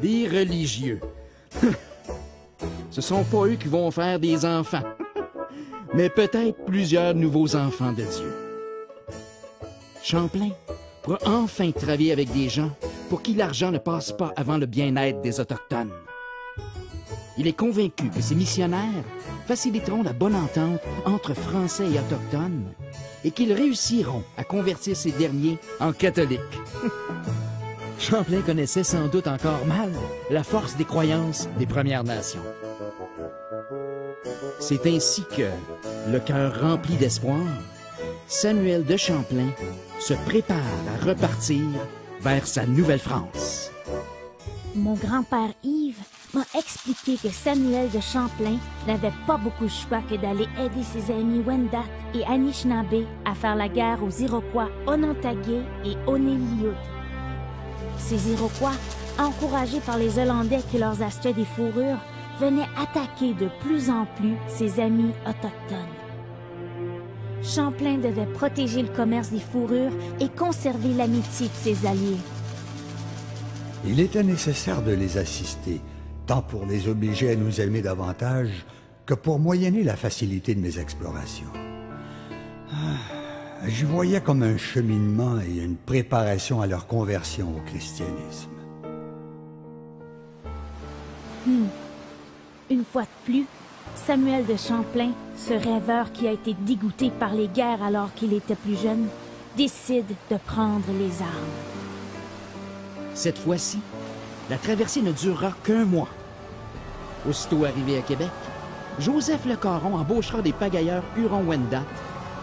S3: Des religieux. Ce sont pas eux qui vont faire des enfants, mais peut-être plusieurs nouveaux enfants de Dieu. Champlain pourra enfin travailler avec des gens pour qui l'argent ne passe pas avant le bien-être des Autochtones. Il est convaincu que ces missionnaires faciliteront la bonne entente entre Français et Autochtones et qu'ils réussiront à convertir ces derniers en catholiques. Champlain connaissait sans doute encore mal la force des croyances des Premières Nations. C'est ainsi que, le cœur rempli d'espoir, Samuel de Champlain se prépare à repartir vers sa Nouvelle-France.
S4: Mon grand-père Yves m'a expliqué que Samuel de Champlain n'avait pas beaucoup de choix que d'aller aider ses amis Wendat et Anishinaabe à faire la guerre aux Iroquois Onontaguet et Oneliut. Ces Iroquois, encouragés par les Hollandais qui leur achetaient des fourrures, venaient attaquer de plus en plus ses amis autochtones. Champlain devait protéger le commerce des fourrures et conserver l'amitié de ses alliés.
S5: Il était nécessaire de les assister, tant pour les obliger à nous aimer davantage que pour moyenner la facilité de mes explorations. J'y voyais comme un cheminement et une préparation à leur conversion au christianisme.
S4: Une fois de plus, Samuel de Champlain, ce rêveur qui a été dégoûté par les guerres alors qu'il était plus jeune, décide de prendre les armes.
S3: Cette fois-ci, la traversée ne durera qu'un mois. Aussitôt arrivé à Québec, Joseph Le Caron embauchera des pagailleurs Huron-Wendat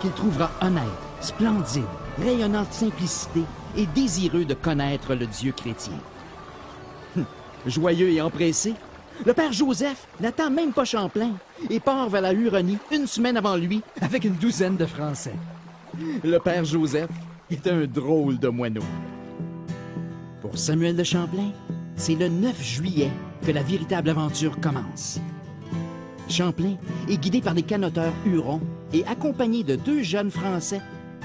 S3: qu'il trouvera honnêtes, splendides, rayonnant de simplicité et désireux de connaître le Dieu chrétien. Joyeux et empressé, le père Joseph n'attend même pas Champlain et part vers la Huronie 1 semaine avant lui avec une douzaine de Français. Le père Joseph est un drôle de moineau. Pour Samuel de Champlain, c'est le 9 juillet que la véritable aventure commence. Champlain est guidé par des canoteurs Hurons et accompagné de 2 jeunes Français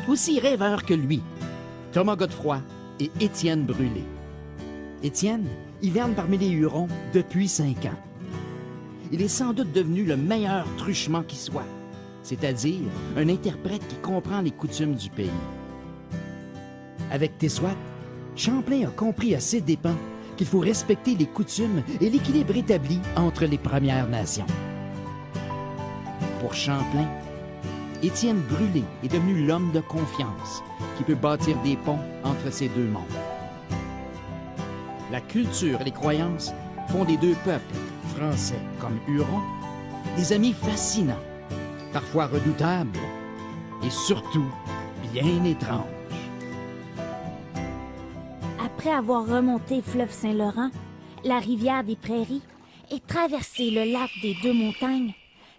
S3: aussi rêveurs que lui, Thomas Godefroy et Étienne Brûlé. Étienne hiverne parmi les Hurons depuis 5 ans. Il est sans doute devenu le meilleur truchement qui soit, c'est-à-dire un interprète qui comprend les coutumes du pays. Avec Tissouat, Champlain a compris à ses dépens qu'il faut respecter les coutumes et l'équilibre établi entre les Premières Nations. Pour Champlain, Étienne Brûlé est devenu l'homme de confiance qui peut bâtir des ponts entre ces 2 mondes. La culture et les croyances font des 2 peuples, français comme Hurons, des amis fascinants, parfois redoutables et surtout bien étranges.
S4: Après avoir remonté le fleuve Saint-Laurent, la rivière des Prairies, et traversé le lac des 2 montagnes,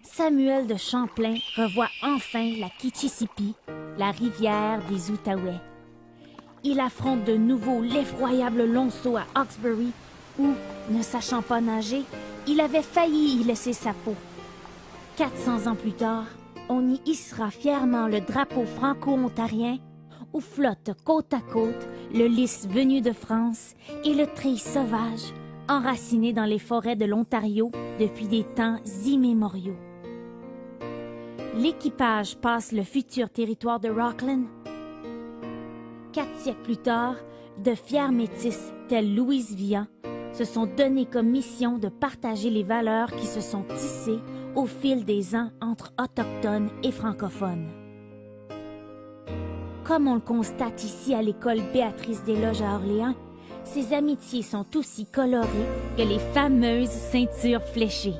S4: Samuel de Champlain revoit enfin la Kichissippi, la rivière des Outaouais. Il affronte de nouveau l'effroyable Lonceau à Hawkesbury, où, ne sachant pas nager, il avait failli y laisser sa peau. 400 ans plus tard, on y hissera fièrement le drapeau franco-ontarien, où flottent côte à côte le lys venu de France et le trille sauvage, enraciné dans les forêts de l'Ontario depuis des temps immémoriaux. L'équipage passe le futur territoire de Rockland. 4 siècles plus tard, de fiers métis tels Louise Vian se sont donnés comme mission de partager les valeurs qui se sont tissées au fil des ans entre autochtones et francophones. Comme on le constate ici à l'école Béatrice-des-Loges à Orléans, ces amitiés sont aussi colorées que les fameuses ceintures fléchées.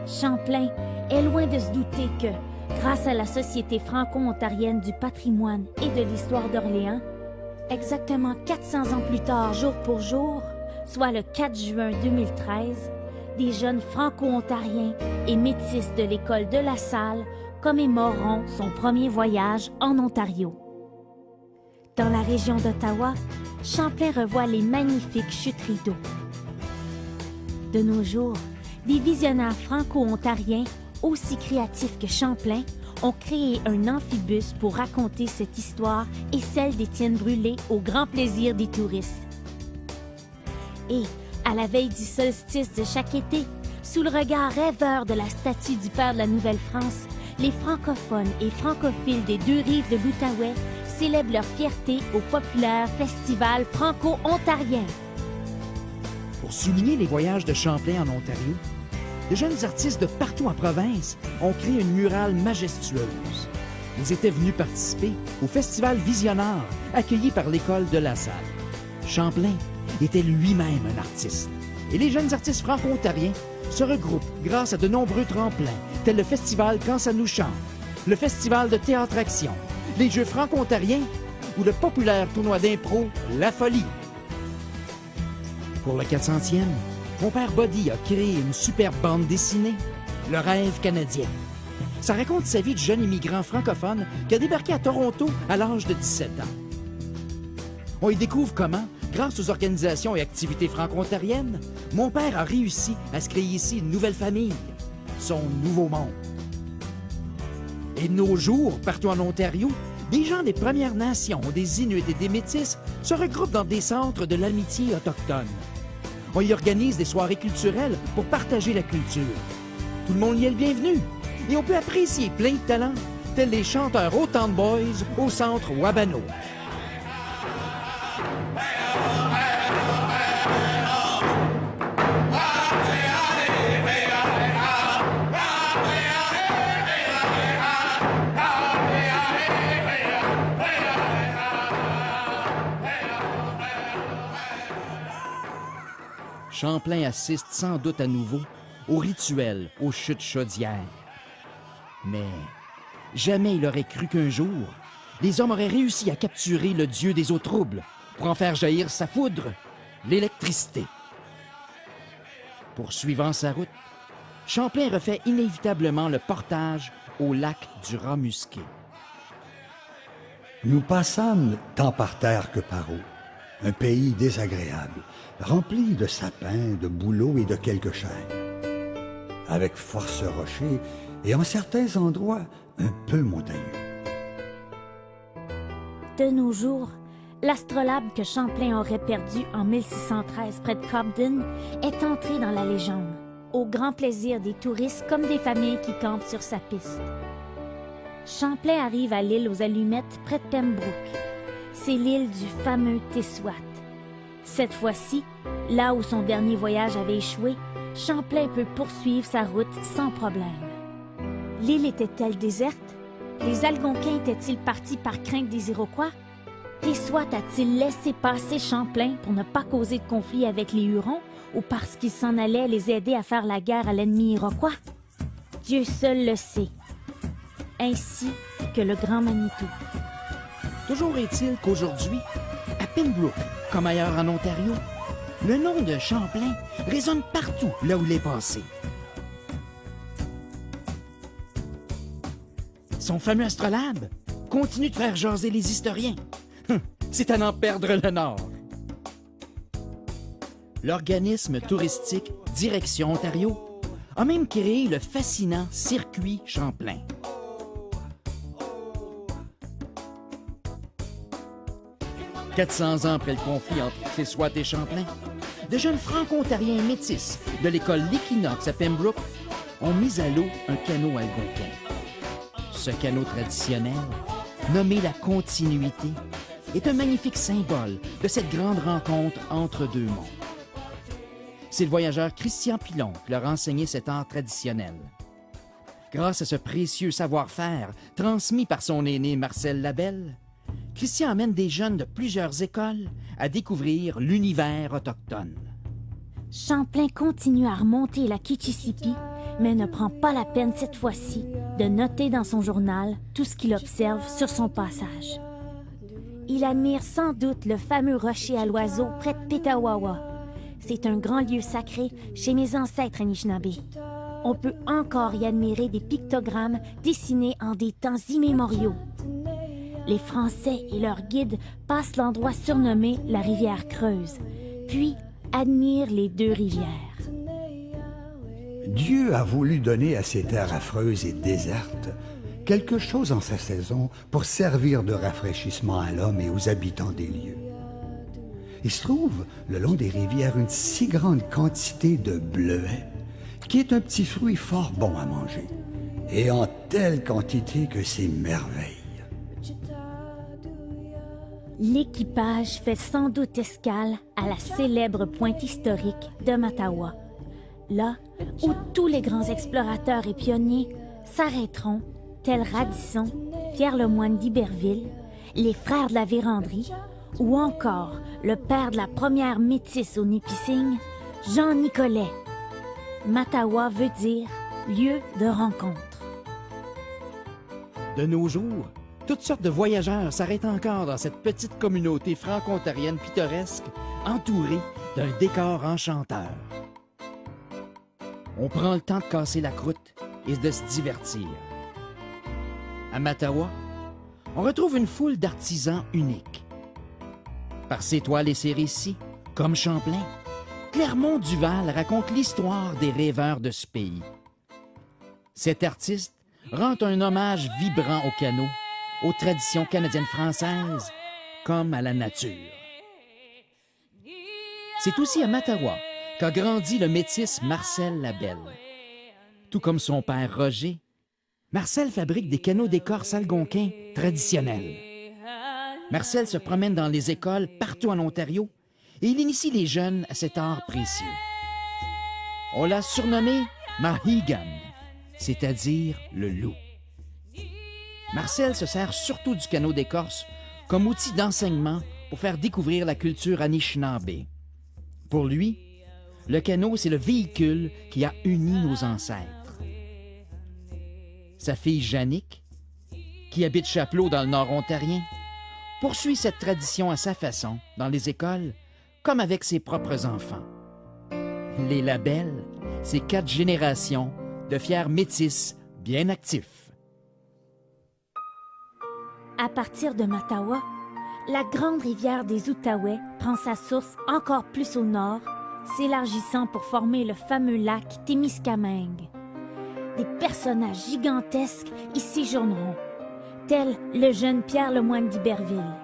S4: Champlain est loin de se douter que, grâce à la Société franco-ontarienne du patrimoine et de l'histoire d'Orléans, exactement 400 ans plus tard, jour pour jour, soit le 4 juin 2013, des jeunes franco-ontariens et métis de l'école de La Salle commémoreront son premier voyage en Ontario. Dans la région d'Ottawa, Champlain revoit les magnifiques chuteries d'eau. De nos jours, des visionnaires franco-ontariens, aussi créatifs que Champlain, ont créé un amphibus pour raconter cette histoire et celle d'Étienne Brûlé au grand plaisir des touristes. Et, à la veille du solstice de chaque été, sous le regard rêveur de la statue du père de la Nouvelle-France, les francophones et francophiles des deux rives de l'Outaouais célèbrent leur fierté au populaire festival franco-ontarien.
S3: Pour souligner les voyages de Champlain en Ontario, de jeunes artistes de partout en province ont créé une murale majestueuse. Ils étaient venus participer au festival Visionnaire, accueilli par l'école de La Salle. Champlain était lui-même un artiste. Et les jeunes artistes franco-ontariens se regroupent grâce à de nombreux tremplins, tels le festival Quand ça nous chante, le festival de théâtre-action, les Jeux franco-ontariens ou le populaire tournoi d'impro La Folie. Pour le 400e, mon père Buddy a créé une superbe bande dessinée, Le Rêve canadien. Ça raconte sa vie de jeune immigrant francophone qui a débarqué à Toronto à l'âge de 17 ans. On y découvre comment, grâce aux organisations et activités franco-ontariennes, mon père a réussi à se créer ici une nouvelle famille, son nouveau monde. Et de nos jours, partout en Ontario, des gens des Premières Nations, des Inuits et des Métis se regroupent dans des centres de l'amitié autochtone. On y organise des soirées culturelles pour partager la culture. Tout le monde y est le bienvenu. Et on peut apprécier plein de talents, tels les chanteurs au Town Boys au centre Wabano. Champlain assiste sans doute à nouveau au rituel aux chutes chaudières. Mais jamais il aurait cru qu'un jour, les hommes auraient réussi à capturer le dieu des eaux troubles pour en faire jaillir sa foudre, l'électricité. Poursuivant sa route, Champlain refait inévitablement le portage au lac du Raz-Musqué.
S5: Nous passâmes tant par terre que par eau, un pays désagréable, rempli de sapins, de bouleaux et de quelques chênes, avec force rochers et en certains endroits un peu montagneux.
S4: De nos jours, l'astrolabe que Champlain aurait perdu en 1613 près de Cobden est entré dans la légende, au grand plaisir des touristes comme des familles qui campent sur sa piste. Champlain arrive à l'île aux Allumettes près de Pembroke. C'est l'île du fameux Tessouat. Cette fois-ci, là où son dernier voyage avait échoué, Champlain peut poursuivre sa route sans problème. L'île était-elle déserte? Les Algonquins étaient-ils partis par crainte des Iroquois? Tessouat a-t-il laissé passer Champlain pour ne pas causer de conflit avec les Hurons ou parce qu'il s'en allait les aider à faire la guerre à l'ennemi iroquois? Dieu seul le sait, ainsi que le grand Manitou.
S3: Toujours est-il qu'aujourd'hui, à Pembroke, comme ailleurs en Ontario, Le nom de Champlain résonne partout là où il est passé. Son fameux astrolabe continue de faire jaser les historiens. C'est à n'en perdre le nord. L'organisme touristique Direction Ontario a même créé le fascinant Circuit Champlain. « 400 ans après le conflit entre Clissoit et Champlain, de jeunes franco-ontariens métis de l'école L'Équinoxe à Pembroke ont mis à l'eau un canot algonquin. Ce canot traditionnel, nommé la Continuité, est un magnifique symbole de cette grande rencontre entre deux mondes. C'est le voyageur Christian Pilon qui leur a enseigné cet art traditionnel. Grâce à ce précieux savoir-faire transmis par son aîné Marcel Labelle, Christian amène des jeunes de plusieurs écoles à découvrir l'univers autochtone.
S4: Champlain continue à remonter la Kichisipi, mais ne prend pas la peine cette fois-ci de noter dans son journal tout ce qu'il observe sur son passage. Il admire sans doute le fameux rocher à l'oiseau près de Petawawa. C'est un grand lieu sacré chez mes ancêtres Anishinaabe. On peut encore y admirer des pictogrammes dessinés en des temps immémoriaux. Les Français et leurs guides passent l'endroit surnommé la rivière Creuse, puis admirent les deux rivières.
S5: Dieu a voulu donner à ces terres affreuses et désertes quelque chose en sa saison pour servir de rafraîchissement à l'homme et aux habitants des lieux. Il se trouve le long des rivières une si grande quantité de bleuets qui est un petit fruit fort bon à manger, et en telle quantité que c'est merveille.
S4: L'équipage fait sans doute escale à la célèbre pointe historique de Mattawa, là où tous les grands explorateurs et pionniers s'arrêteront, tels Radisson, Pierre Lemoine d'Iberville, les frères de la Vérandrie, ou encore le père de la première métisse au Nipissing, Jean Nicolet. Mattawa veut dire lieu de rencontre.
S3: De nos jours, toutes sortes de voyageurs s'arrêtent encore dans cette petite communauté franco-ontarienne pittoresque, entourée d'un décor enchanteur. On prend le temps de casser la croûte et de se divertir. À Mattawa, on retrouve une foule d'artisans uniques. Par ses toiles et ses récits, comme Champlain, Clermont Duval raconte l'histoire des rêveurs de ce pays. Cet artiste rend un hommage vibrant au canot, aux traditions canadiennes-françaises, comme à la nature. C'est aussi à Mattawa qu'a grandi le métis Marcel Labelle. Tout comme son père Roger, Marcel fabrique des canots d'écorce algonquin traditionnels. Marcel se promène dans les écoles partout en Ontario et il initie les jeunes à cet art précieux. On l'a surnommé Mahigan, c'est-à-dire le loup. Marcel se sert surtout du canot d'écorce comme outil d'enseignement pour faire découvrir la culture Anishinaabe. Pour lui, le canot, c'est le véhicule qui a uni nos ancêtres. Sa fille Jannick, qui habite Chapleau dans le nord ontarien, poursuit cette tradition à sa façon dans les écoles comme avec ses propres enfants. Les Labelles, c'est 4 générations de fiers métis bien actifs.
S4: À partir de Mattawa, la grande rivière des Outaouais prend sa source encore plus au nord, s'élargissant pour former le fameux lac Témiscamingue. Des personnages gigantesques y séjourneront, tels le jeune Pierre Lemoine d'Iberville.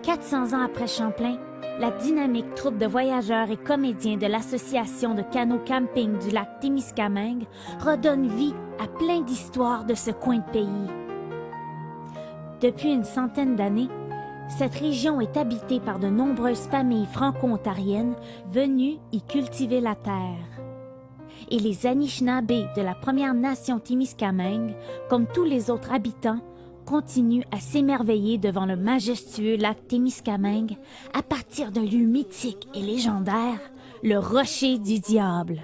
S4: 400 ans après Champlain, la dynamique troupe de voyageurs et comédiens de l'Association de canot-camping du lac Témiscamingue redonne vie à plein d'histoires de ce coin de pays. Depuis une centaine d'années, cette région est habitée par de nombreuses familles franco-ontariennes venues y cultiver la terre. Et les Anishinaabe de la Première Nation Témiscamingue, comme tous les autres habitants, continuent à s'émerveiller devant le majestueux lac Témiscamingue à partir d'un lieu mythique et légendaire, le Rocher du Diable.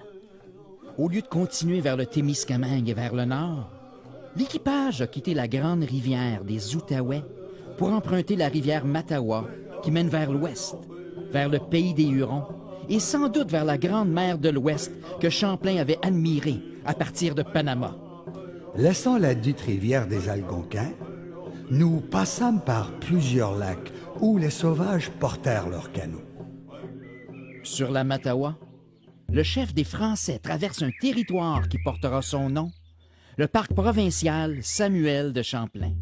S3: Au lieu de continuer vers le Témiscamingue et vers le nord, l'équipage a quitté la grande rivière des Outaouais pour emprunter la rivière Mattawa qui mène vers l'ouest. vers le pays des Hurons et sans doute vers la Grande Mer de l'Ouest que Champlain avait admirée à partir de Panama.
S5: Laissant la dite rivière des Algonquins, nous passâmes par plusieurs lacs où les sauvages portèrent leurs canots.
S3: Sur la Mattawa, le chef des Français traverse un territoire qui portera son nom, le parc provincial Samuel de Champlain.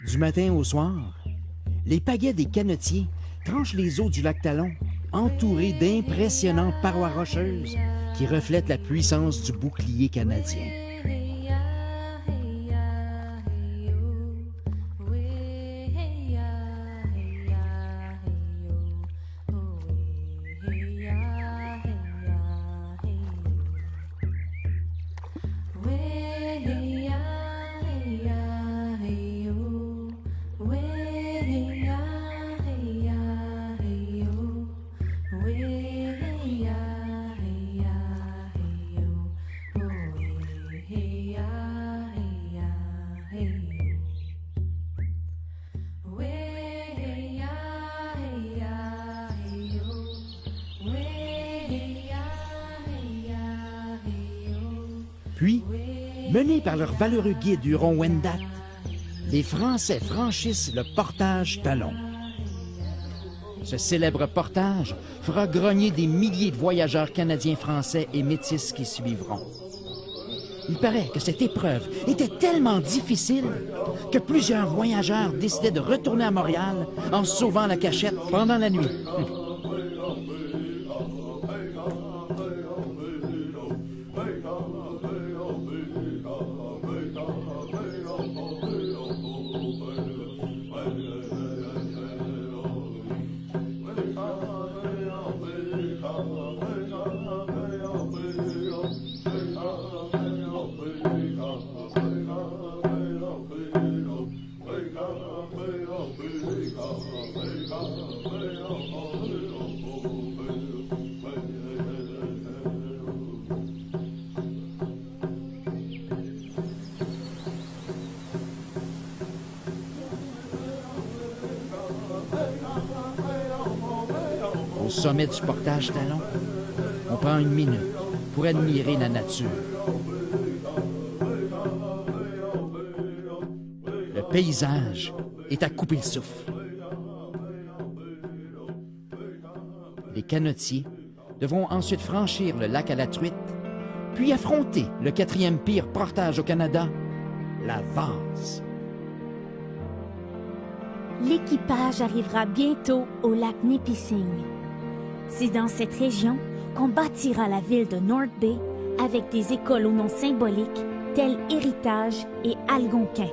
S3: Du matin au soir, les pagaies des canotiers tranchent les eaux du lac Talon, entourés d'impressionnantes parois rocheuses qui reflètent la puissance du bouclier canadien. Puis, menés par leur valeureux guide Huron-Wendat, les Français franchissent le portage Talon. Ce célèbre portage fera grogner des milliers de voyageurs canadiens, français et métis qui suivront. Il paraît que cette épreuve était tellement difficile que plusieurs voyageurs décidaient de retourner à Montréal en sauvant la cachette pendant la nuit. Au sommet du portage Talon, on prend une minute pour admirer la nature. Le paysage est à couper le souffle. Les canotiers devront ensuite franchir le lac à la truite, puis affronter le quatrième pire portage au Canada, la Vase.
S4: L'équipage arrivera bientôt au lac Nipissing. C'est dans cette région qu'on bâtira la ville de North Bay avec des écoles aux noms symboliques tels Héritage et Algonquin.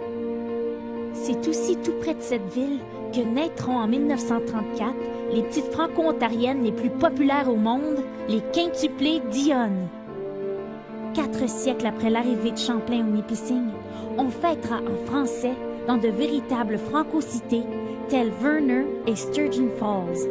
S4: C'est aussi tout près de cette ville que naîtront en 1934 les petites franco-ontariennes les plus populaires au monde, les quintuplés d'Ionne. 4 siècles après l'arrivée de Champlain au Nipissing, on fêtera en français dans de véritables franco-cités telles Verner et Sturgeon Falls.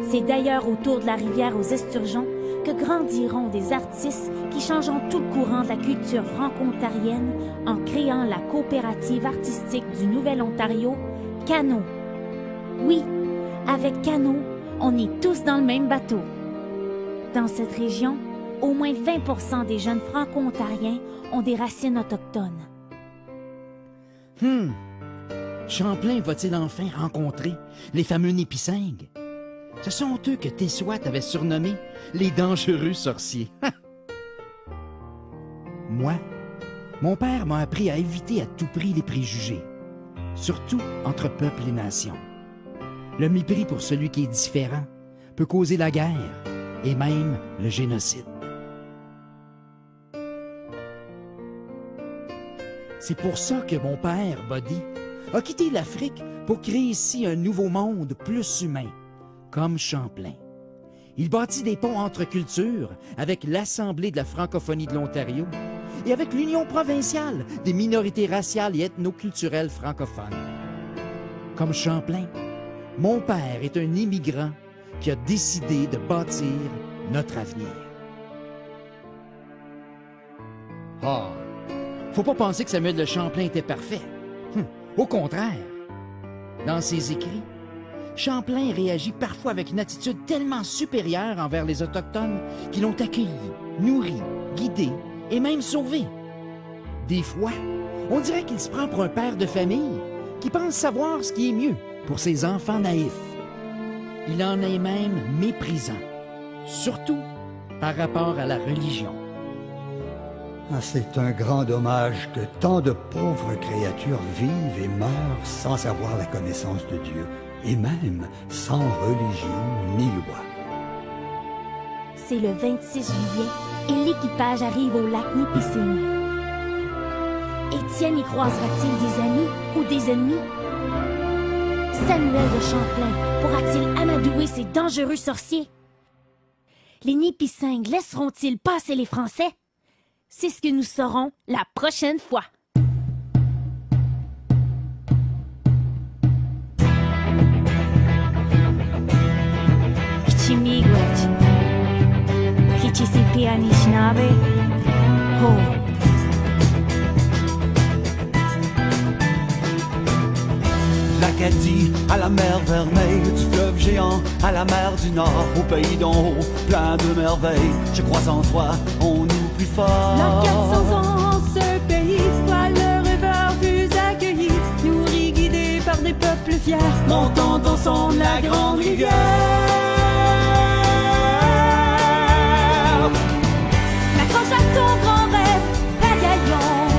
S4: C'est d'ailleurs autour de la rivière aux Esturgeons que grandiront des artistes qui changeront tout le courant de la culture franco-ontarienne en créant la coopérative artistique du Nouvel-Ontario, Cano. Oui, avec Cano, on est tous dans le même bateau. Dans cette région, au moins 20% des jeunes franco-ontariens ont des racines autochtones.
S3: Champlain va-t-il enfin rencontrer les fameux Nipissing? Ce sont eux que Tessouat avait surnommés les dangereux sorciers. Moi, mon père m'a appris à éviter à tout prix les préjugés, surtout entre peuples et nations. Le mépris pour celui qui est différent peut causer la guerre et même le génocide. C'est pour ça que mon père, Buddy, a quitté l'Afrique pour créer ici un nouveau monde plus humain, comme Champlain. Il bâtit des ponts entre cultures avec l'Assemblée de la francophonie de l'Ontario et avec l'Union provinciale des minorités raciales et ethnoculturelles francophones. Comme Champlain, mon père est un immigrant qui a décidé de bâtir notre avenir. Ah, faut pas penser que Samuel de Champlain était parfait. Au contraire. Dans ses écrits, Champlain réagit parfois avec une attitude tellement supérieure envers les Autochtones qui l'ont accueilli, nourri, guidé et même sauvé. Des fois, on dirait qu'il se prend pour un père de famille qui pense savoir ce qui est mieux pour ses enfants naïfs. Il en est même méprisant, surtout par rapport à la religion.
S5: C'est un grand dommage que tant de pauvres créatures vivent et meurent sans avoir la connaissance de Dieu, et même sans religion ni loi.
S4: C'est le 26 juillet et l'équipage arrive au lac Nipissing. Étienne y croisera-t-il des amis ou des ennemis? Samuel de Champlain pourra-t-il amadouer ces dangereux sorciers? Les Nipissing laisseront-ils passer les Français? C'est ce que nous saurons la prochaine fois. Kichimigwech, Kichisipi Anishinaabe, Ho.
S6: L'Acadie à la mer Vermeille, du fleuve géant à la mer du Nord, au pays d'en haut, plein de merveilles. Je crois en toi, on nous plus fort.
S7: La 400 ans, ce pays, toi le rêveur plus accueilli, nourri, guidé par des peuples fiers, montant ensemble la grande rivière.
S4: Accroche à ton grand rêve, bagaillons,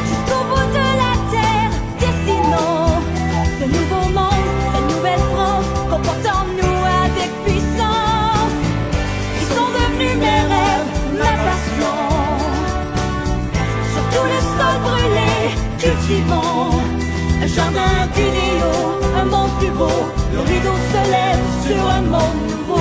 S4: jusqu'au bout de la terre, dessinons ce nouveau monde, cette nouvelle France, comportons-nous avec puissance. Ils sont devenus mes rêves, ma passion. Sur tout le sol brûlé, cultivons un jardin d'idéaux, un monde plus beau. Le rideau se lève sur un monde nouveau.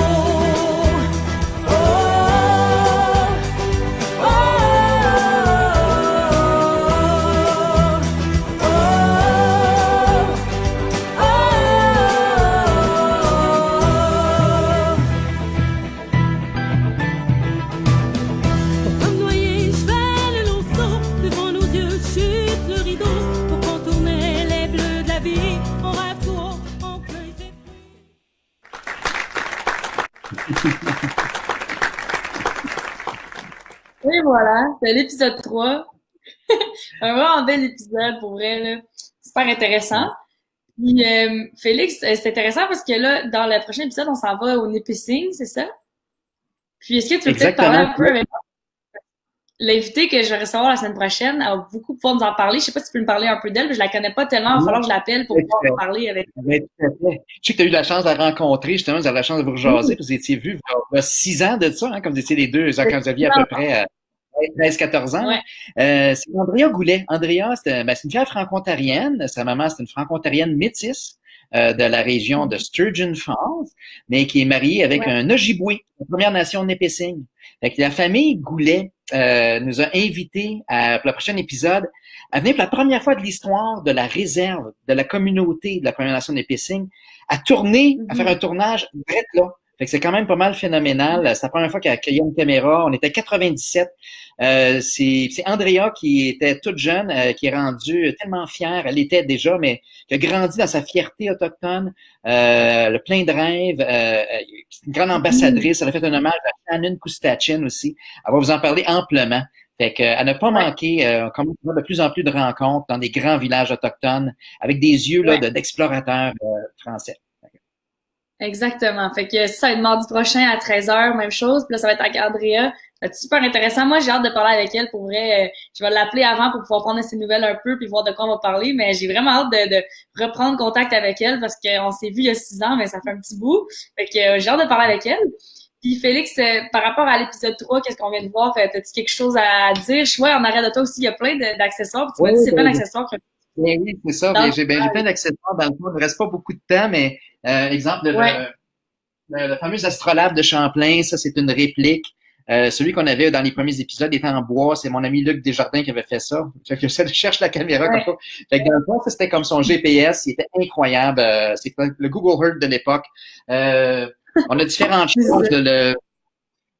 S7: Comme noyé, je fais le long saut, devant nos yeux chute le rideau. Pour contourner les bleus de la vie, on rêve tout haut, on cueille ses
S1: Et voilà, c'est l'épisode 3. Un vraiment bel épisode, pour vrai, là. Super intéressant. Puis, Félix, c'est intéressant parce que là, dans le prochain épisode, on s'en va au Nipissing, c'est ça? Puis, est-ce que tu veux peut-être parler un peu avec l'invité que je vais recevoir la semaine prochaine? Elle va beaucoup pouvoir nous en parler. Je sais pas si tu peux me parler un peu d'elle, mais je la connais pas tellement. Il va falloir que je l'appelle pour pouvoir en parler avec elle.
S2: Ben, tout à fait. Je sais que tu as eu la chance de la rencontrer, justement, vous avez la chance de vous rejaser, parce que vous étiez vus il y a 6 ans de ça, hein, comme vous étiez les deux, quand vous aviez à peu près 13-14 ans.
S1: Ouais.
S2: C'est Andrea Goulet. Andrea, c'est une fière franco-ontarienne. Sa maman, c'est une franco-ontarienne métisse de la région de Sturgeon Falls, mais qui est mariée avec un Ojibwe, la Première Nation Nipissing. Fait que la famille Goulet nous a invités pour le prochain épisode à venir pour la première fois de l'histoire de la réserve, de la communauté de la Première Nation Nipissing, à tourner, à faire un tournage direct là. Fait que c'est quand même pas mal phénoménal. C'est la première fois qu'elle a accueilli une caméra. On était 97. C'est Andrea qui était toute jeune, qui est rendue tellement fière. Elle était déjà, mais qui a grandi dans sa fierté autochtone, le plein de rêves. C'est une grande ambassadrice. Elle a fait un hommage à Shannon Coustachin aussi. Elle va vous en parler amplement. Fait que, à ne pas manquer, comme on voit de plus en plus de rencontres dans des grands villages autochtones avec des yeux là d'explorateurs français.
S1: Exactement. Fait que ça va être mardi prochain à 13h, même chose. Puis là, ça va être avec Andrea. Ça va être super intéressant. Moi, j'ai hâte de parler avec elle. Pour vrai, je vais l'appeler avant pour pouvoir prendre ses nouvelles un peu puis voir de quoi on va parler. Mais j'ai vraiment hâte de reprendre contact avec elle parce qu'on s'est vu il y a 6 ans, mais ça fait un petit bout. Fait que j'ai hâte de parler avec elle. Puis Félix, par rapport à l'épisode 3, qu'est-ce qu'on vient de voir? T'as-tu quelque chose à dire? Je vois, en arrière de toi aussi, il y a plein d'accessoires. Puis tu m'as dit c'est plein d'accessoires.
S2: Oui, c'est ça. J'ai plein d'accessoires dans le fond. Il ne reste pas beaucoup de temps, mais exemple, le fameux astrolabe de Champlain, ça, c'est une réplique. Celui qu'on avait dans les premiers épisodes était en bois. C'est mon ami Luc Desjardins qui avait fait ça. Fait que je cherche la caméra comme ça. Fait que dans le fond, ça, c'était comme son GPS. Il était incroyable. C'est le Google Earth de l'époque. On a différentes choses.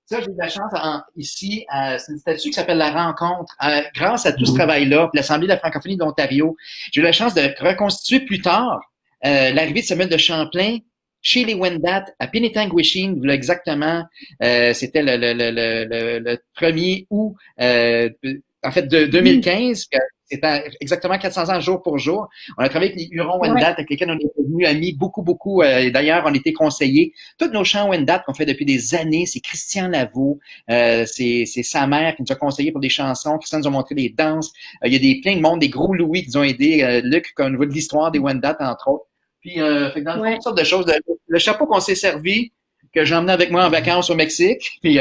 S2: Ça, j'ai eu la chance ici, c'est une statue qui s'appelle La Rencontre. Grâce à tout ce travail-là, puis l'Assemblée de la francophonie de l'Ontario, j'ai eu la chance de reconstituer plus tard l'arrivée de Samuel de Champlain chez les Wendat à Penetanguishene, là exactement, c'était le 1er août, en fait, de 2015, c'était exactement 400 ans jour pour jour. On a travaillé avec les Hurons-Wendat, avec lesquels on est devenus amis, beaucoup. Et d'ailleurs, on était conseillés. Tous nos chants Wendat qu'on fait depuis des années, c'est Christian Lavaux, c'est sa mère qui nous a conseillés pour des chansons. Christian nous a montré des danses. Il y a plein de monde, des gros Louis qui nous ont aidés. Luc, au niveau de l'histoire des Wendat, entre autres. Puis, fait que dans le fond, toutes sortes de choses. Le chapeau qu'on s'est servi, que j'ai emmené avec moi en vacances au Mexique. Puis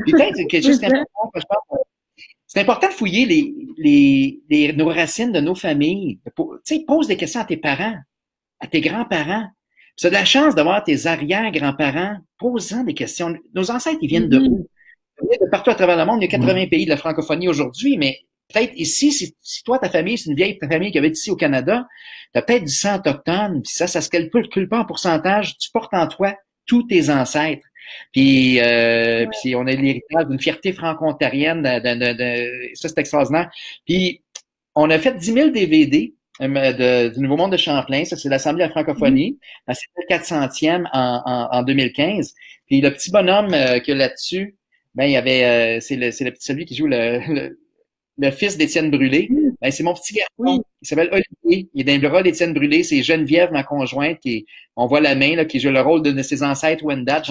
S2: peut-être quelque chose d'important, je pense. C'est important de fouiller nos racines de nos familles. Tu sais, pose des questions à tes parents, à tes grands-parents. Tu as de la chance d'avoir tes arrière-grands-parents. Pose-en des questions. Nos ancêtres, ils viennent de où? Ils viennent de partout à travers le monde. Il y a 80 pays de la francophonie aujourd'hui, mais peut-être ici, si toi, ta famille, c'est une vieille famille qui avait ici au Canada, tu as peut-être du sang autochtone, puis ça se calcule pas en pourcentage. Tu portes en toi tous tes ancêtres. Puis on a l'héritage d'une fierté franco-ontarienne, ça c'est extraordinaire. Puis on a fait 10 000 DVD du Nouveau Monde de Champlain, ça c'est l'Assemblée de la francophonie, c'était le 400e en 2015. Puis le petit bonhomme que là-dessus, ben il y avait, celui qui joue le fils d'Étienne Brûlé. Ben, c'est mon petit garçon. Il s'appelle Olivier. Il est dans le bras d'Étienne Brûlé. C'est Geneviève, ma conjointe, on voit la main, là, qui joue le rôle de ses ancêtres Wendat.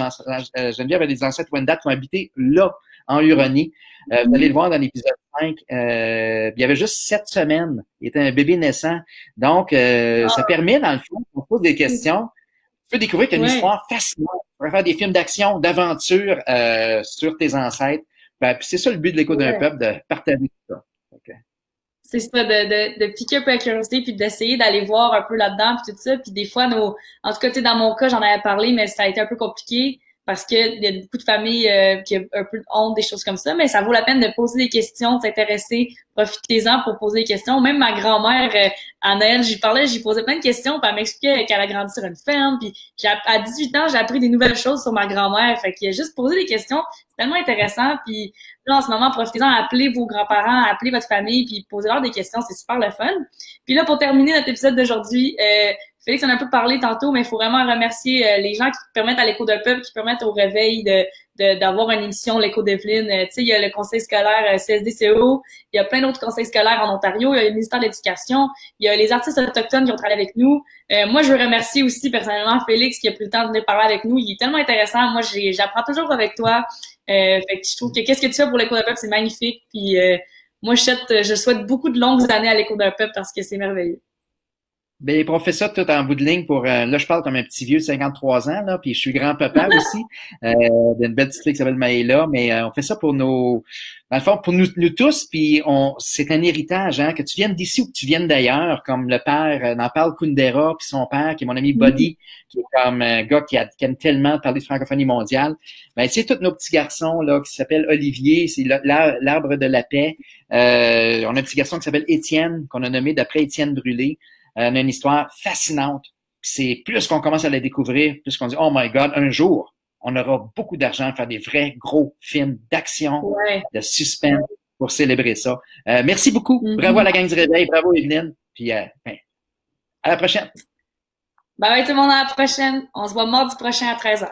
S2: Geneviève a des ancêtres Wendat qui ont habité là, en Huronie. Vous allez le voir dans l'épisode 5. Il y avait juste 7 semaines. Il était un bébé naissant. Donc, ça permet, dans le fond, on pose des questions. Tu peux découvrir qu'il y a une histoire fascinante. Tu peux faire des films d'action, d'aventure sur tes ancêtres. Ben, puis c'est ça le but de l'Écho d'un peuple, de partager ça. Okay.
S1: C'est ça, de piquer un peu la curiosité puis d'essayer d'aller voir un peu là-dedans puis tout ça. Puis des fois, en tout cas, tu sais, dans mon cas, j'en avais parlé, mais ça a été un peu compliqué parce que il y a beaucoup de familles qui ont un peu de honte, des choses comme ça. Mais ça vaut la peine de poser des questions, de s'intéresser, profitez-en pour poser des questions. Même ma grand-mère, à Noël, j'y posais plein de questions, puis elle m'expliquait qu'elle a grandi sur une ferme, puis à 18 ans, j'ai appris des nouvelles choses sur ma grand-mère. Fait qu'il y a juste posé des questions, c'est tellement intéressant. Puis là, en ce moment, profitez-en, appelez vos grands-parents, appelez votre famille, puis posez-leur des questions, c'est super le fun. Puis là, pour terminer notre épisode d'aujourd'hui, Félix en a un peu parlé tantôt, mais il faut vraiment remercier les gens qui permettent à l'Écho d'un peuple, qui permettent au réveil d'avoir une émission, l'Écho d'Evelyne. Tu sais, il y a le conseil scolaire CSDCO, il y a plein d'autres conseils scolaires en Ontario, il y a le ministère de l'Éducation, il y a les artistes autochtones qui ont travaillé avec nous. Moi, je veux remercier aussi personnellement Félix qui a pris le temps de venir parler avec nous. Il est tellement intéressant. Moi, j'apprends toujours avec toi. Fait que je trouve que qu'est-ce que tu fais pour l'Écho d'un peuple, c'est magnifique. Puis moi, je souhaite beaucoup de longues années à l'Écho d'un peuple parce que c'est merveilleux.
S2: Ben, on fait ça tout en bout de ligne pour, là, je parle comme un petit vieux de 53 ans, là, puis je suis grand-papa aussi, d'une belle petite fille qui s'appelle Maëla, mais on fait ça pour dans le fond, pour nous tous, puis c'est un héritage, hein, que tu viennes d'ici ou que tu viennes d'ailleurs, comme le père, n'en parle Kundera, puis son père, qui est mon ami Buddy, qui est comme un gars qui aime tellement parler de francophonie mondiale. Ben, tu sais, tous nos petits garçons, là, qui s'appellent Olivier, c'est l'arbre de la paix. On a un petit garçon qui s'appelle Étienne, qu'on a nommé d'après Étienne Brûlé. On a une histoire fascinante. C'est plus qu'on commence à la découvrir, plus qu'on dit, oh my God, un jour, on aura beaucoup d'argent à faire des vrais gros films d'action, de suspense pour célébrer ça. Merci beaucoup. Bravo à la gang du Réveil. Bravo Evelyne. Puis à la prochaine.
S1: Bye bye tout le monde, à la prochaine. On se voit mardi prochain à 13h.